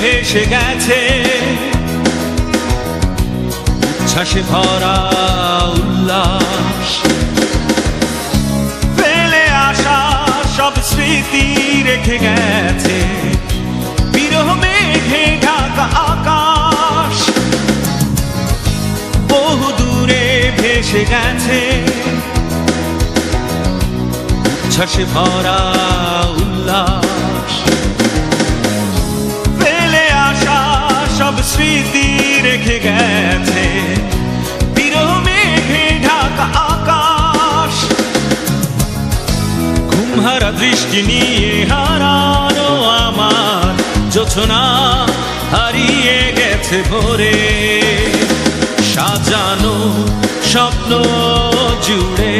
ভেসে গেছে উচ্ছ্বাসে ভরা উল্লাস, ফেলে আসা সব স্মৃতি রেখে গেছে বিরহ মেঘে ঢাকা আকাশ। বহু দূরে ভেসে গেছে উচ্ছ্বাসে ভরা উল্লাস, সব স্মৃতি রেখে গেছে বিরহ মেঘে ঢাকা আকাশ। ঘুমহারা দৃষ্টি নিয়ে হারানো আমার জোছনা হারিয়ে গেছে ভোরে, সাজানো স্বপ্ন জুড়ে,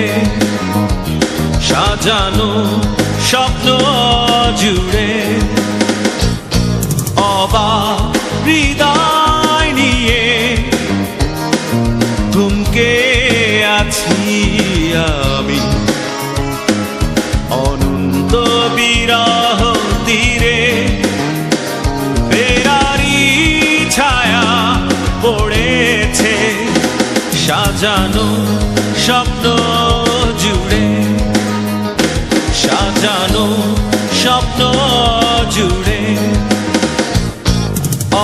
সাজানো স্বপ্ন জুড়ে। অবাক হৃদয় নিয়ে থমকে আছি আমি, অনন্ত বিরহ তীরে ফেরারি ছায়া পড়েছে সাজানো স্বপ্ন জুড়ে, সাজানো স্বপ্ন জুড়ে।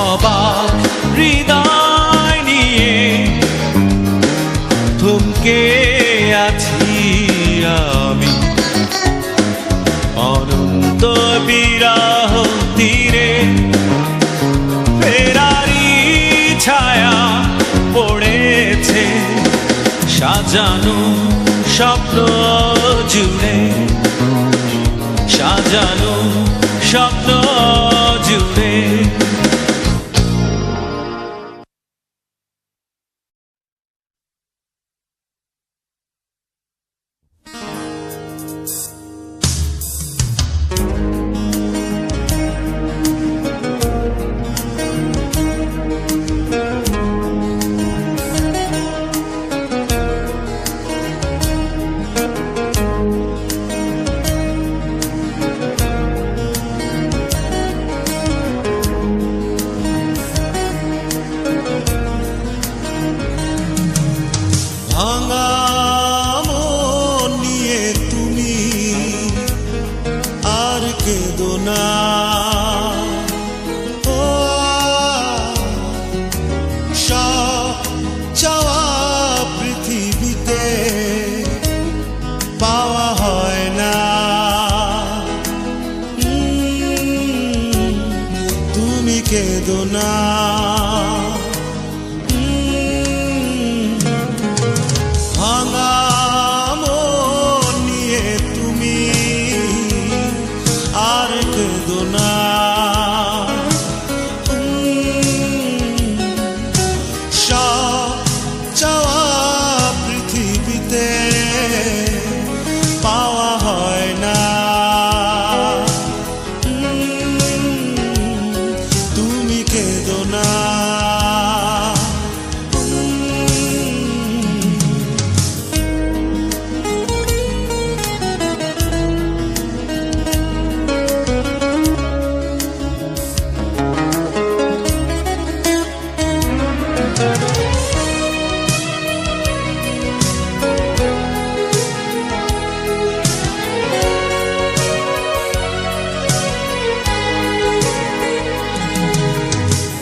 অবাক হৃদয় নিয়ে সাজানো স্বপ্ন জুড়ে, সাজানো স্বপ্ন জুড়ে। ভাঙা মন নিয়ে তুমি আর কেঁদো না, ও সব চাওয়া পৃথিবীতে পাওয়া হয় না। তুমি কেঁদো না, ভাঙা মন নিয়ে তুমি আর কেঁদো না। সব চাওয়া পৃথিবীতে পাওয়া হয় না। তুমি কেঁদো না,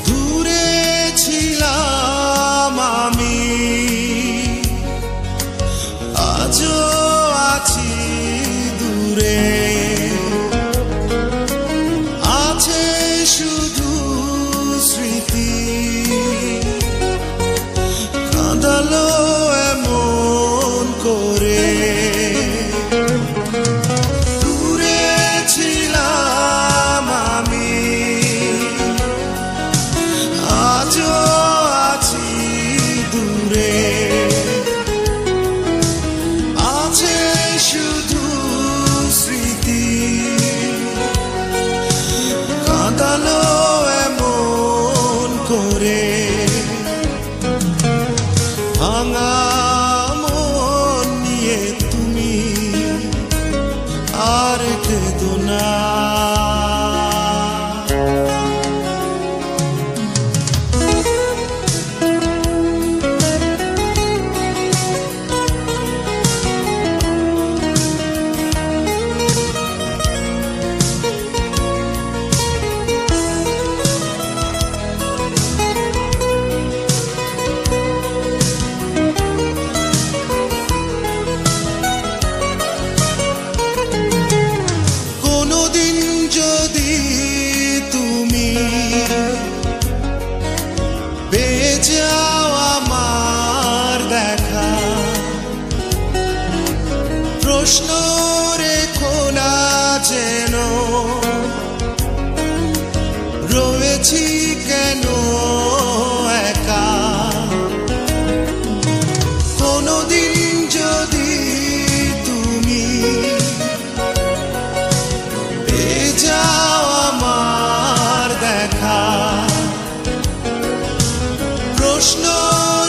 দূরে ছিলাম আমি, আজও আছি দূরে। আছে শুধু স্মৃতি, কাঁদালো এমন করে। দূরে ছিলাম আমি, আজও আছি দূরে। আছে শুধু স্মৃতি, কাঁদালো এমন করে। ভাঙা মন নিয়ে তুমি আর কেঁদো না। কোনোদিন যদি তুমি পেয়ে যাও আমার দেখা, প্রশ্ন রেখো না যেন রয়েছি কেন একা। কোনোদিন যদি তুমি পেয়ে যাও আমার দেখা, প্রশ্ন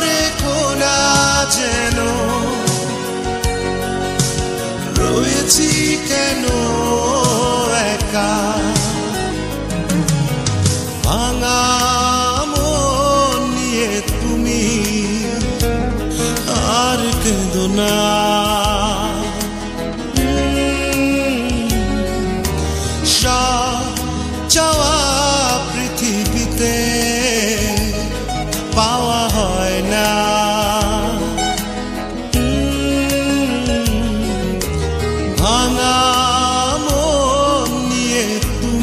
রেখো না যেন রয়েছি কেন একা। ভাঙা মন নিয়ে তুমি আর কেঁদো না। সব চাওয়া পৃথিবীতে পাওয়া হয় না। ভাঙা মন নিয়ে তুমি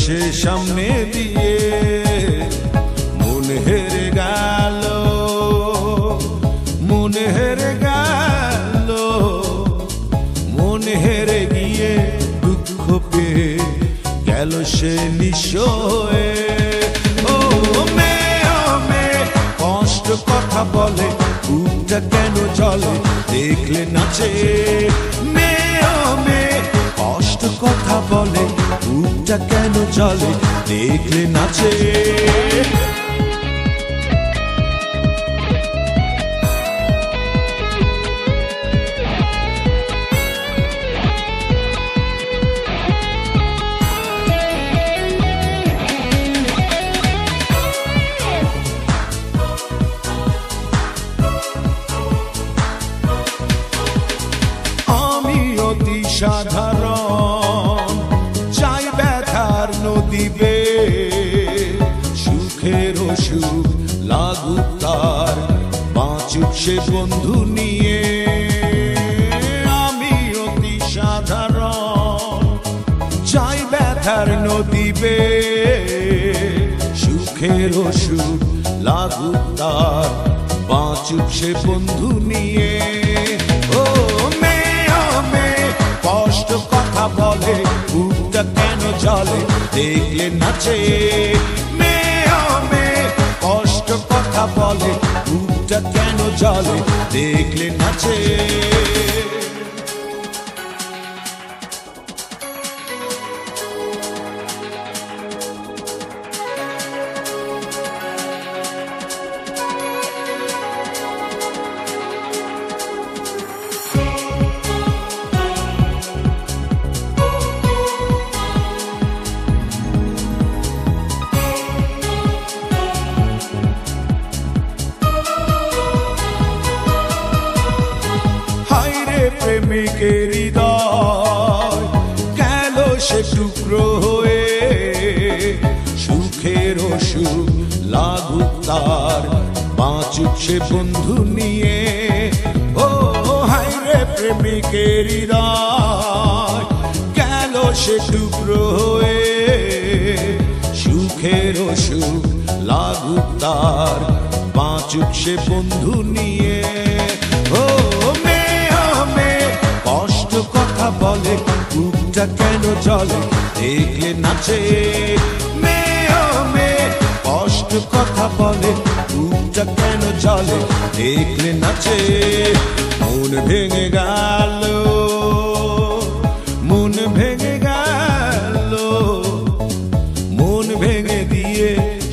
সে সামনে দিয়ে, মন হেরে গেল, মন হেরে গেল, মন হেরে গিয়ে দুঃখ পেয়ে গেল সে নিঃস্ব হয়ে। ও মেয়ে কষ্ট কথা বলে, বুকটা কেন চলে দেখলে নাচে। মেয়ে কষ্ট কথা বলে, বুকটা কেন চলে দেখলে নাচে। সাধারণ চাই ব্যথার নদী বে, সুখের সুখ লাগুক তার, বাঁচুক সে বন্ধু নিয়ে। আমি অতি সাধারণ চাই ব্যথার নদী বে, সুখের সুখ লাগুক তার, বাঁচুক সে বন্ধু নিয়ে। ও কষ্ট কথা বলে, বুকটা কেন চলে দেখলে নাচে। মেয়ে কষ্ট কথা বলে, বুকটা কেন চলে দেখলে নাচে। প্রেমিকের হৃদয় গেল সে টুকরো হয়ে, সুখের সুখ লাগুক তার, বাঁচুক সে বন্ধু নিয়ে। ও হায় রে প্রেমিকের হৃদয় গেল সে টুকরো হয়ে, সুখের সুখ লাগুক তার, বাঁচুক সে বন্ধু নিয়ে। ও কষ্ট কথা বলে, বুকটা কেন চলে দেখলে নাচে। মেয়ে কষ্ট কথা বলে, বুকটা কেন চলে দেখলে নাচে। মন ভেঙে গেল, মন ভেঙে গেল, মন ভেঙে দিয়ে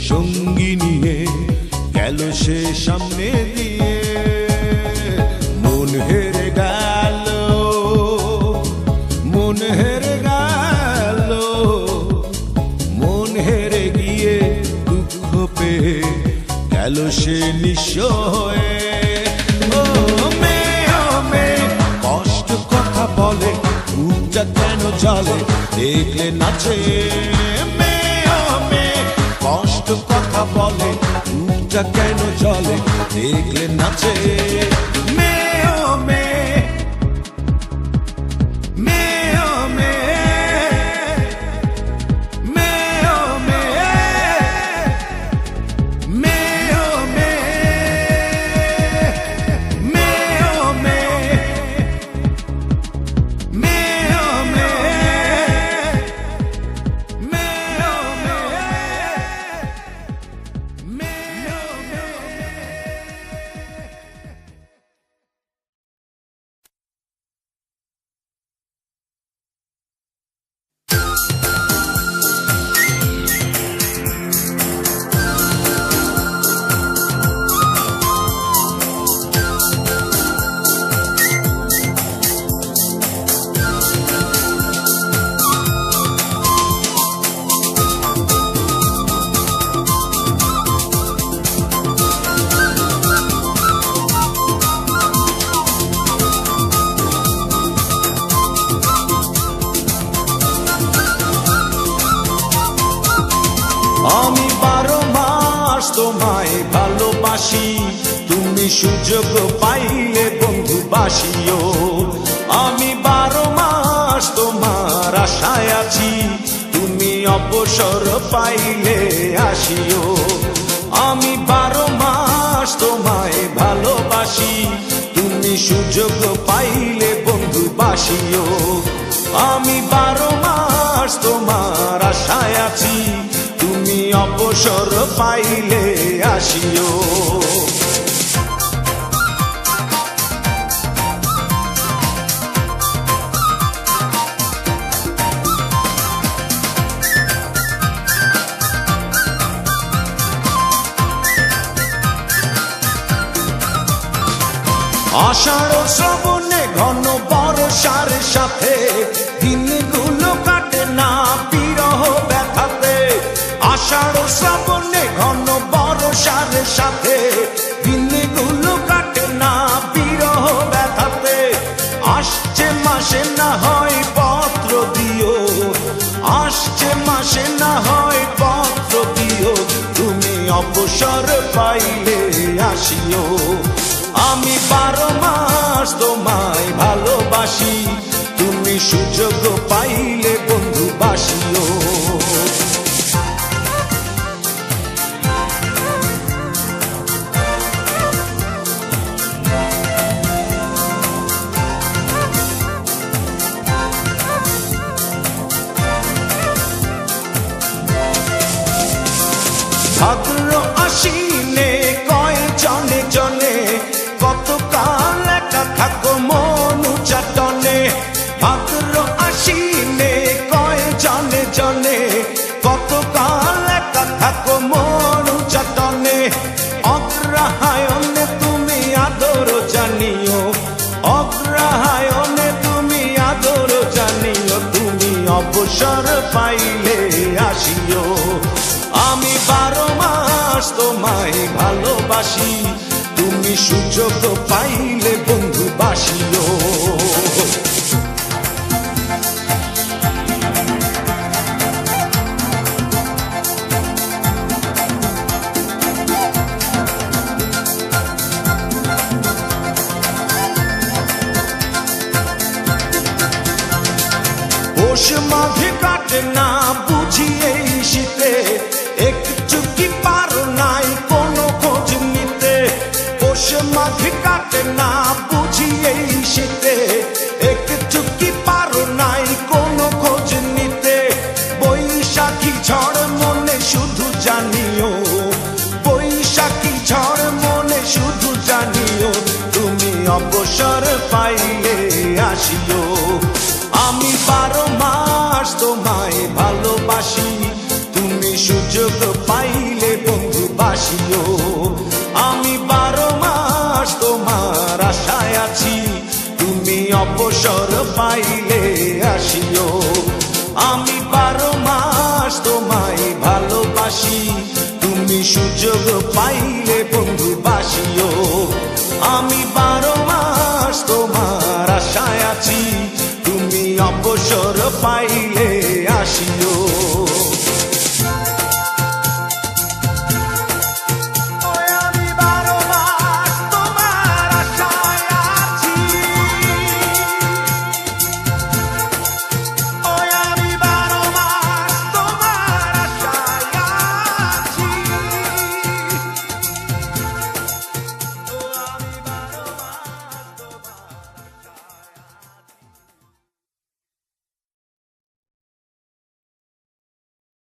সঙ্গী নিয়ে গেল সে সামনে দিয়ে। মন হেরে গেল, মন হেরে গেল, মন হেরে গিয়ে দুঃখ পেয়ে গেল সে নিঃস্ব হয়ে। ও মেয়ে কষ্ট কথা বলে, বুকটা কেন চলে দেখলে নাচে। মেয়ে কষ্ট কথা বলে, বুকটা কেন চলে দেখলে নাচে। আমি 12 মাস তোমায় ভালোবাসি, তুমি সুযোগ পাইলে বন্ধু বাসিও। আমি 12 মাস তোমার আশায় আছি, তুমি অপর অবসর পাইলে আসিও। আমি 12 মাস তোমায় ভালোবাসি, তুমি সুযোগ পাইলে বন্ধু বাসিও। আমি 12 মাস তোমার আশায় আছি, তুমি অবসর পাইলে আসিও। আষাঢ় শ্রাবণে ঘন বর্ষার সাথে দিনগুলো কাটে না বিরহ ব্যথাতে। আষাঢ় শ্রাবণে ঘন বর্ষার সাথে দিনগুলো কাটে না বিরহ ব্যথাতে। আসছে মাসে না হয় পত্র দিও, আসছে মাসে না হয় পত্র দিও, তুমি অবসর পাইলে আসিও। আমি 12 মাস তোমায় ভালোবাসি, তুমি সুযোগ পাইলে বন্ধু বাসিও। ভাদ্র আশ্বিনে কয় জনে জনে কতকাল একা থাকো মনু চাটনে। ভাদ্র আশ্বিনে কয় জনে জনে কতকাল একা থাকো মনু চাটনে। অগ্রহায়ণে তুমি আদর জানিও, অগ্রহায়ণে তুমি আদর জানিও, তুমি অবসর পাইলে আসিও। আমি 12 মাস তোমায় ভালোবাসি, তুমি সুযোগ পাইলে বন্ধু বাসিও। পৌষ মাঘে কাটে না বুঝি এই শীতে, একটু কি পারো নাই কোনো খোঁজ নিতে। পৌষ মাঘে কাটে না বুঝি এই শীতে, একটু কি পারো নাই কোনো খোঁজ নিতে। বৈশাখী ঝড় মনে শুধু জানিও, বৈশাখী ঝড় মনে শুধু জানিও, তুমি অবসর পাইলে আসিও। আমি 12 মাস তোমায় ভালোবাসি, তুমি সুযোগ পাইলে বন্ধু বাসিও। আমি 12 মাস তোমার আশায় আছি, তুমি অবসর পাইলে আসিও। আমি 12 মাস তোমায় ভালোবাসি, তুমি সুযোগ পাইলে বন্ধু বাসিও। আমি 12 মাস তোমার আশায় আছি, তুমি অবসর পাইলে আসিও।